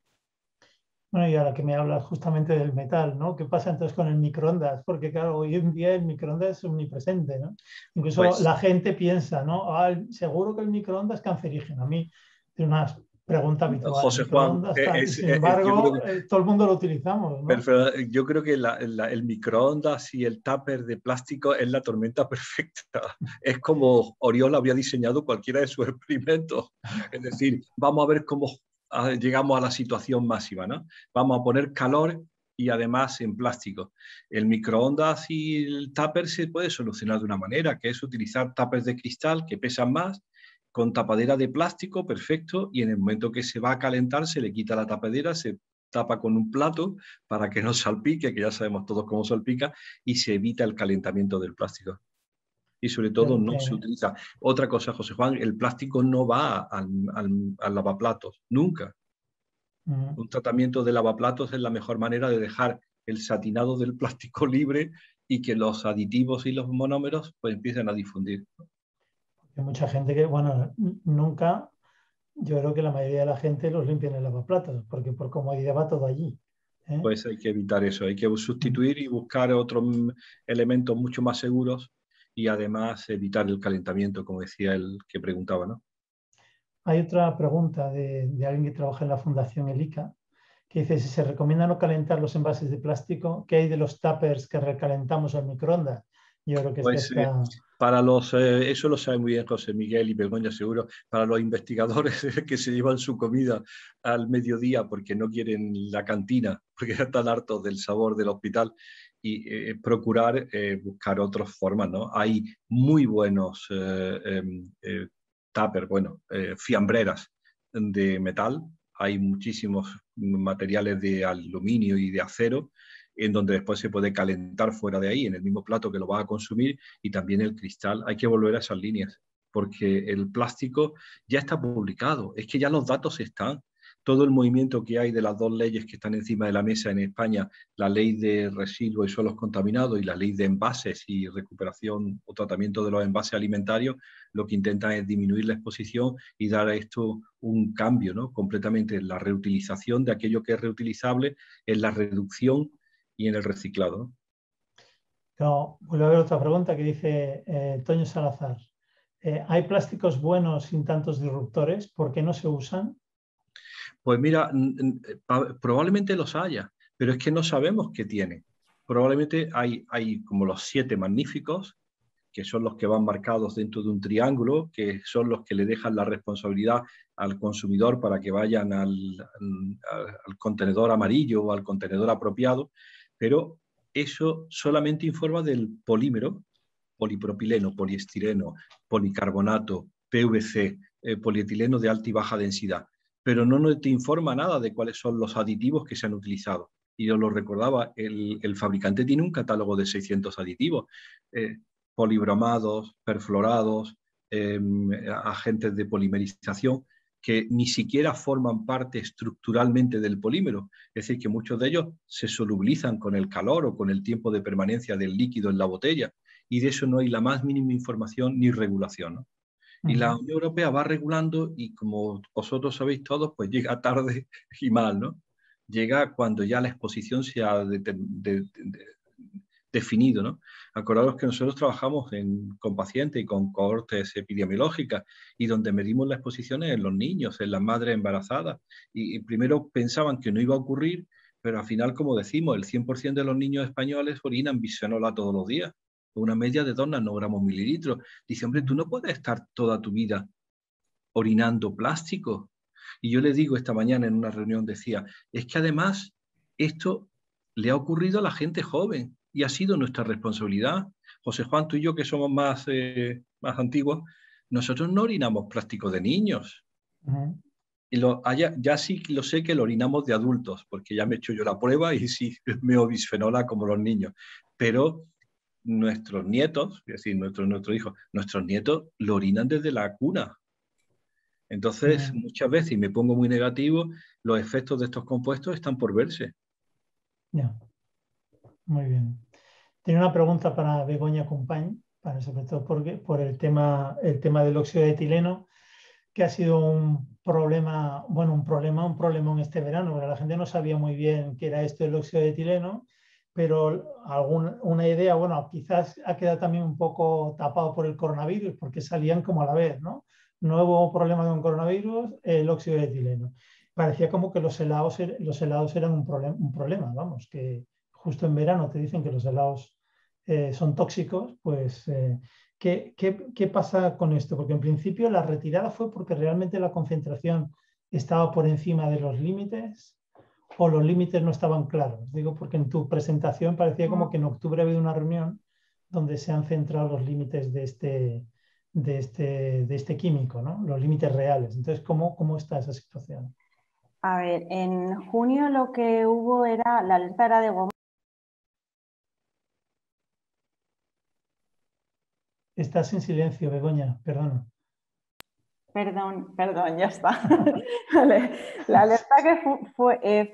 Bueno, y ahora que me hablas justamente del metal, ¿no? ¿Qué pasa entonces con el microondas? Porque claro, hoy en día el microondas es omnipresente, ¿no? Incluso
Pues,
la gente piensa, ¿no? Ah, seguro que el microondas es cancerígeno. A mí es una pregunta habitual,
José Juan,
microondas tal, y sin
yo creo
embargo
que
todo el mundo lo utilizamos, ¿no?
pero yo creo que el microondas y el tupper de plástico es la tormenta perfecta. Es como Oriol había diseñado cualquiera de sus experimentos. Es decir, vamos a ver cómo llegamos a la situación máxima, ¿no? Vamos a poner calor y además en plástico. El microondas y el tupper se puede solucionar de una manera, que es utilizar tuppers de cristal que pesan más, con tapadera de plástico, perfecto, y en el momento que se va a calentar se le quita la tapadera, se tapa con un plato para que no salpique, que ya sabemos todos cómo salpica, y se evita el calentamiento del plástico. Y sobre todo no se utiliza. Otra cosa, José Juan, el plástico no va al lavaplatos, nunca. Un tratamiento de lavaplatos es la mejor manera de dejar el satinado del plástico libre y que los aditivos y los monómeros pues empiecen a difundir.
Hay mucha gente que, bueno, nunca, yo creo que la mayoría de la gente los limpia en el lavaplatos, porque por comodidad va todo allí.
Pues hay que evitar eso, hay que sustituir y buscar otros elementos mucho más seguros y además evitar el calentamiento, como decía el que preguntaba, ¿no?
Hay otra pregunta de alguien que trabaja en la Fundación ELICA, que dice, si se recomienda no calentar los envases de plástico, ¿qué hay de los tuppers que recalentamos al microondas? Yo creo que
Pues para eso lo sabe muy bien José Miguel y Begoña seguro, para los investigadores que se llevan su comida al mediodía porque no quieren la cantina, porque están hartos del sabor del hospital, y procurar buscar otras formas, ¿no? Hay muy buenos tuppers, fiambreras de metal, hay muchísimos materiales de aluminio y de acero, en donde después se puede calentar fuera de ahí, en el mismo plato que lo va a consumir, y también el cristal. Hay que volver a esas líneas, porque el plástico ya está publicado, es que ya los datos están. Todo el movimiento que hay de las dos leyes que están encima de la mesa en España, la ley de residuos y suelos contaminados y la ley de envases y recuperación o tratamiento de los envases alimentarios, lo que intentan es disminuir la exposición y dar a esto un cambio, ¿no? Completamente en la reutilización de aquello que es reutilizable, en la reducción y en el reciclado, ¿no?
No, vuelve a haber otra pregunta que dice Toño Salazar. ¿hay plásticos buenos sin tantos disruptores? ¿Por qué no se usan?
Pues mira, probablemente los haya, pero es que no sabemos qué tiene. Probablemente hay como los 7 magníficos, que son los que van marcados dentro de un triángulo, que son los que le dejan la responsabilidad al consumidor para que vayan al contenedor amarillo o al contenedor apropiado, pero eso solamente informa del polímero, polipropileno, poliestireno, policarbonato, PVC, polietileno de alta y baja densidad, pero no te informa nada de cuáles son los aditivos que se han utilizado. Y yo lo recordaba, el fabricante tiene un catálogo de 600 aditivos, polibromados, perfluorados, agentes de polimerización, que ni siquiera forman parte estructuralmente del polímero. Es decir, que muchos de ellos se solubilizan con el calor o con el tiempo de permanencia del líquido en la botella, y de eso no hay la más mínima información ni regulación, ¿no? Y la Unión Europea va regulando y, como vosotros sabéis todos, pues llega tarde y mal, ¿no? Llega cuando ya la exposición se ha definido, ¿no? Acordaros que nosotros trabajamos con pacientes y con cohortes epidemiológicas, y donde medimos las exposiciones en los niños, en las madres embarazadas, y primero pensaban que no iba a ocurrir, pero al final, como decimos, el 100% de los niños españoles orinan bisfenol todos los días, una media de 2 nanogramos mililitros. Dice, hombre, tú no puedes estar toda tu vida orinando plástico. Y yo le digo esta mañana en una reunión, decía, es que además esto le ha ocurrido a la gente joven y ha sido nuestra responsabilidad. José Juan, tú y yo, que somos más antiguos, nosotros no orinamos plástico de niños. Y ya sí lo sé que lo orinamos de adultos, porque ya me he hecho yo la prueba y sí meo bisfenola como los niños. Pero nuestros nietos, es decir, nuestros hijos, nuestros nietos lo orinan desde la cuna. Entonces, muchas veces, y me pongo muy negativo, los efectos de estos compuestos están por verse.
Ya, muy bien. Tiene una pregunta para Begoña Compañ, sobre todo por el tema del óxido de etileno, que ha sido un problema en este verano, porque la gente no sabía muy bien qué era esto del óxido de etileno, pero una idea, bueno, quizás ha quedado también un poco tapado por el coronavirus, porque salían como a la vez, ¿no? Nuevo problema con coronavirus, el óxido de etileno. Parecía como que los helados eran un problema, vamos, que justo en verano te dicen que los helados son tóxicos, pues ¿qué pasa con esto? Porque en principio la retirada fue porque realmente la concentración estaba por encima de los límites, o los límites no estaban claros. Digo, porque en tu presentación parecía como que en octubre ha habido una reunión donde se han centrado los límites de este químico, ¿no? Los límites reales. Entonces, ¿cómo está esa situación?
A ver, en junio lo que hubo era, la alerta era de goma.
Estás en silencio, Begoña, perdona.
Perdón, ya está. Vale. La alerta que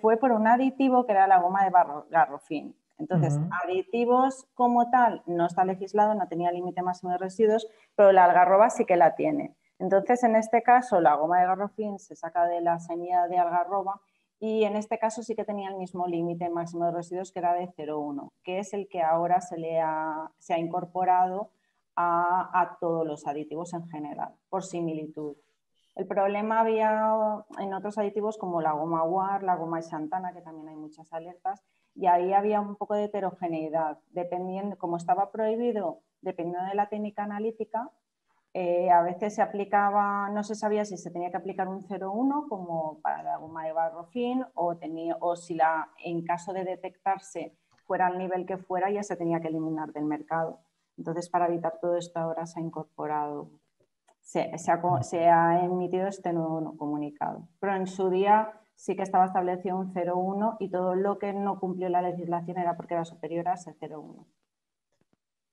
fue por un aditivo que era la goma de garrofín. Entonces, aditivos como tal no está legislado, no tenía límite máximo de residuos, pero la algarroba sí que la tiene. Entonces, en este caso, la goma de garrofín se saca de la semilla de algarroba y en este caso sí que tenía el mismo límite máximo de residuos, que era de 0,1, que es el que ahora se ha incorporado a todos los aditivos en general, por similitud. El problema había en otros aditivos como la goma War, la goma Xantana, que también hay muchas alertas, y ahí había un poco de heterogeneidad. Dependiendo, como estaba prohibido, dependiendo de la técnica analítica, a veces se aplicaba, no se sabía si se tenía que aplicar un 0,1 como para la goma de garrofín, o si en caso de detectarse fuera al nivel que fuera, ya se tenía que eliminar del mercado. Entonces, para evitar todo esto, ahora se ha incorporado, se ha emitido este nuevo comunicado. Pero en su día sí que estaba establecido un 0,1 y todo lo que no cumplió la legislación era porque era superior a ese 0,1.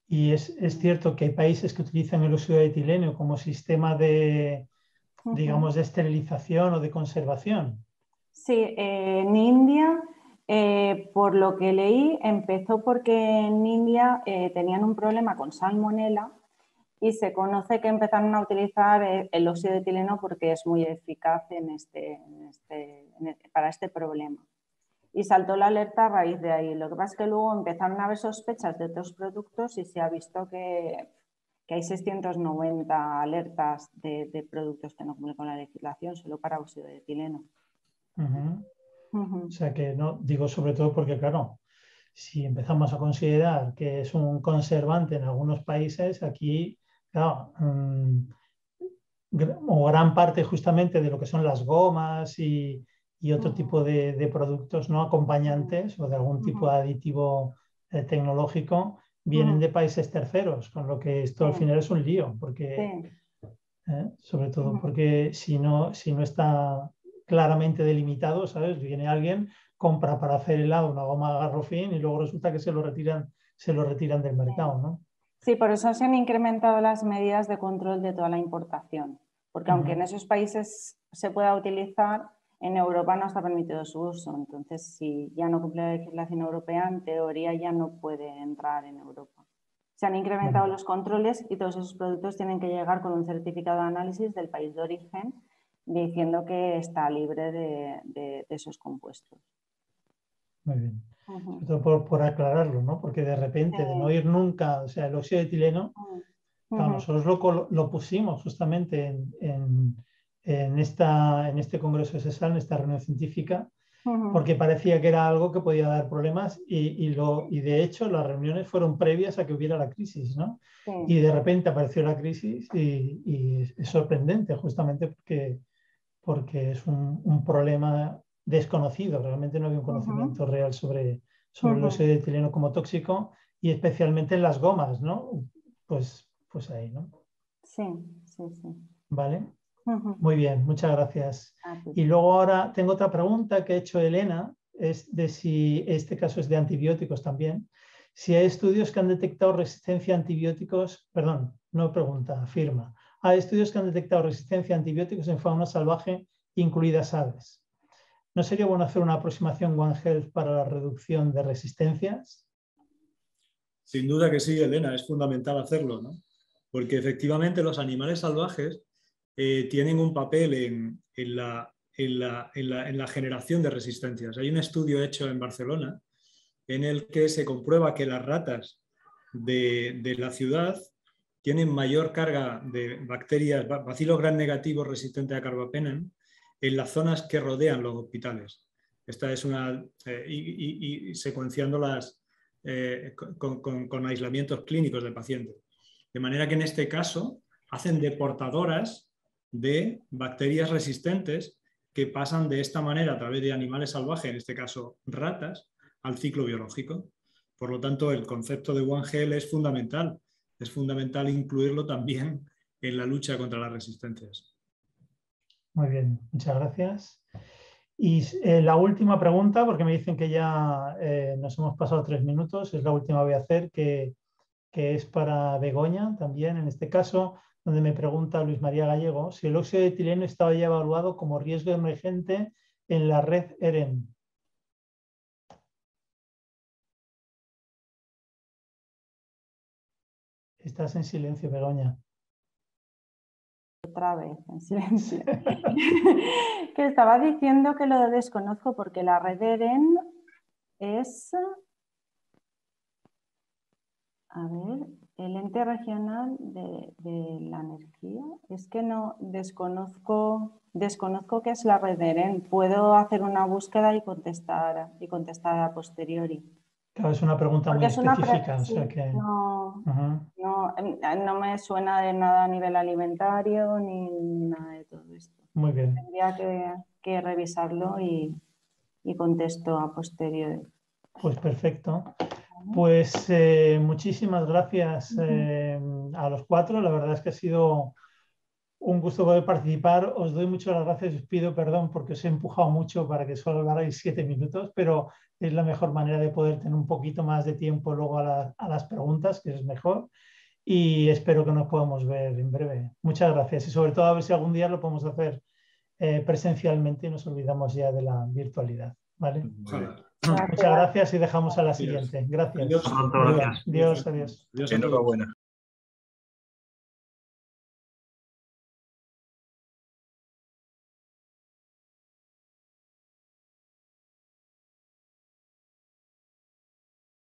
Y es cierto que hay países que utilizan el óxido de etileno como sistema de, digamos, de esterilización o de conservación.
Sí, en India, por lo que leí, empezó porque en India tenían un problema con salmonela y se conoce que empezaron a utilizar el óxido de etileno porque es muy eficaz para este problema. Y saltó la alerta a raíz de ahí. Lo que pasa es que luego empezaron a haber sospechas de otros productos y se ha visto que que hay 690 alertas de productos que no cumplen con la legislación solo para óxido de etileno.
O sea que no, digo sobre todo porque, claro, si empezamos a considerar que es un conservante en algunos países, aquí, claro, o gran parte justamente de lo que son las gomas y otro tipo de productos no acompañantes o de algún tipo de aditivo tecnológico vienen de países terceros, con lo que esto al final es un lío, porque, sobre todo porque si no está claramente delimitado, ¿sabes? Viene alguien, compra para hacer helado una goma Garrofin y luego resulta que se lo retiran del mercado, ¿no?
Sí, por eso se han incrementado las medidas de control de toda la importación, porque aunque en esos países se pueda utilizar, en Europa no está permitido su uso. Entonces, si ya no cumple la legislación europea, en teoría ya no puede entrar en Europa. Se han incrementado los controles y todos esos productos tienen que llegar con un certificado de análisis del país de origen diciendo que está libre de esos compuestos.
Muy bien. Sobre todo por aclararlo, ¿no? Porque de repente, de no ir nunca, o sea, el óxido de etileno, claro, nosotros lo pusimos justamente en este congreso de SESAL, en esta reunión científica, porque parecía que era algo que podía dar problemas y de hecho las reuniones fueron previas a que hubiera la crisis, ¿no? Y de repente apareció la crisis y es sorprendente justamente porque es un problema desconocido. Realmente no había un conocimiento real sobre el óxido de etileno como tóxico y especialmente en las gomas, ¿no? Pues ahí, ¿no?
Sí.
Vale. Muy bien, muchas gracias. Y luego ahora tengo otra pregunta que ha hecho Elena, es de si este caso es de antibióticos también. Si hay estudios que han detectado resistencia a antibióticos, perdón, no pregunta, afirma. Hay estudios que han detectado resistencia a antibióticos en fauna salvaje, incluidas aves. ¿No sería bueno hacer una aproximación One Health para la reducción de resistencias?
Sin duda que sí, Elena, es fundamental hacerlo, ¿no? Porque efectivamente los animales salvajes tienen un papel en la generación de resistencias. Hay un estudio hecho en Barcelona en el que se comprueba que las ratas de la ciudad tienen mayor carga de bacterias, bacilos gram negativos resistentes a carbapenem en las zonas que rodean los hospitales. Esta es una... y secuenciándolas con aislamientos clínicos de pacientes. De manera que en este caso hacen de portadoras de bacterias resistentes que pasan de esta manera a través de animales salvajes, en este caso ratas, al ciclo biológico. Por lo tanto, el concepto de One Health es fundamental. Es fundamental incluirlo también en la lucha contra las resistencias.
Muy bien, muchas gracias. Y la última pregunta, porque me dicen que ya nos hemos pasado 3 minutos, es la última que voy a hacer, que es para Begoña también, en este caso, donde me pregunta Luis María Gallego si el óxido de etileno estaba ya evaluado como riesgo emergente en la red EREN. Estás en silencio, Begoña.
Otra vez, en silencio. Que estaba diciendo que lo desconozco porque la red EREN es... A ver, el ente regional de la energía. Es que no desconozco qué es la red EREN. Puedo hacer una búsqueda y contestar a posteriori.
Claro, es una pregunta muy específica. O sea que...
no me suena de nada a nivel alimentario ni nada de todo esto.
Muy bien.
Tendría que revisarlo y contesto a posteriori.
Pues perfecto. Pues muchísimas gracias a los 4. La verdad es que ha sido un gusto poder participar. Os doy muchas las gracias y os pido perdón porque os he empujado mucho para que solo hablarais 7 minutos, pero es la mejor manera de poder tener un poquito más de tiempo luego a las preguntas, que es mejor. Y espero que nos podamos ver en breve. Muchas gracias y sobre todo a ver si algún día lo podemos hacer presencialmente y nos olvidamos ya de la virtualidad. ¿Vale? Muchas gracias y dejamos a la siguiente. Gracias.
Adiós.
Adiós. Adiós.
Enhorabuena.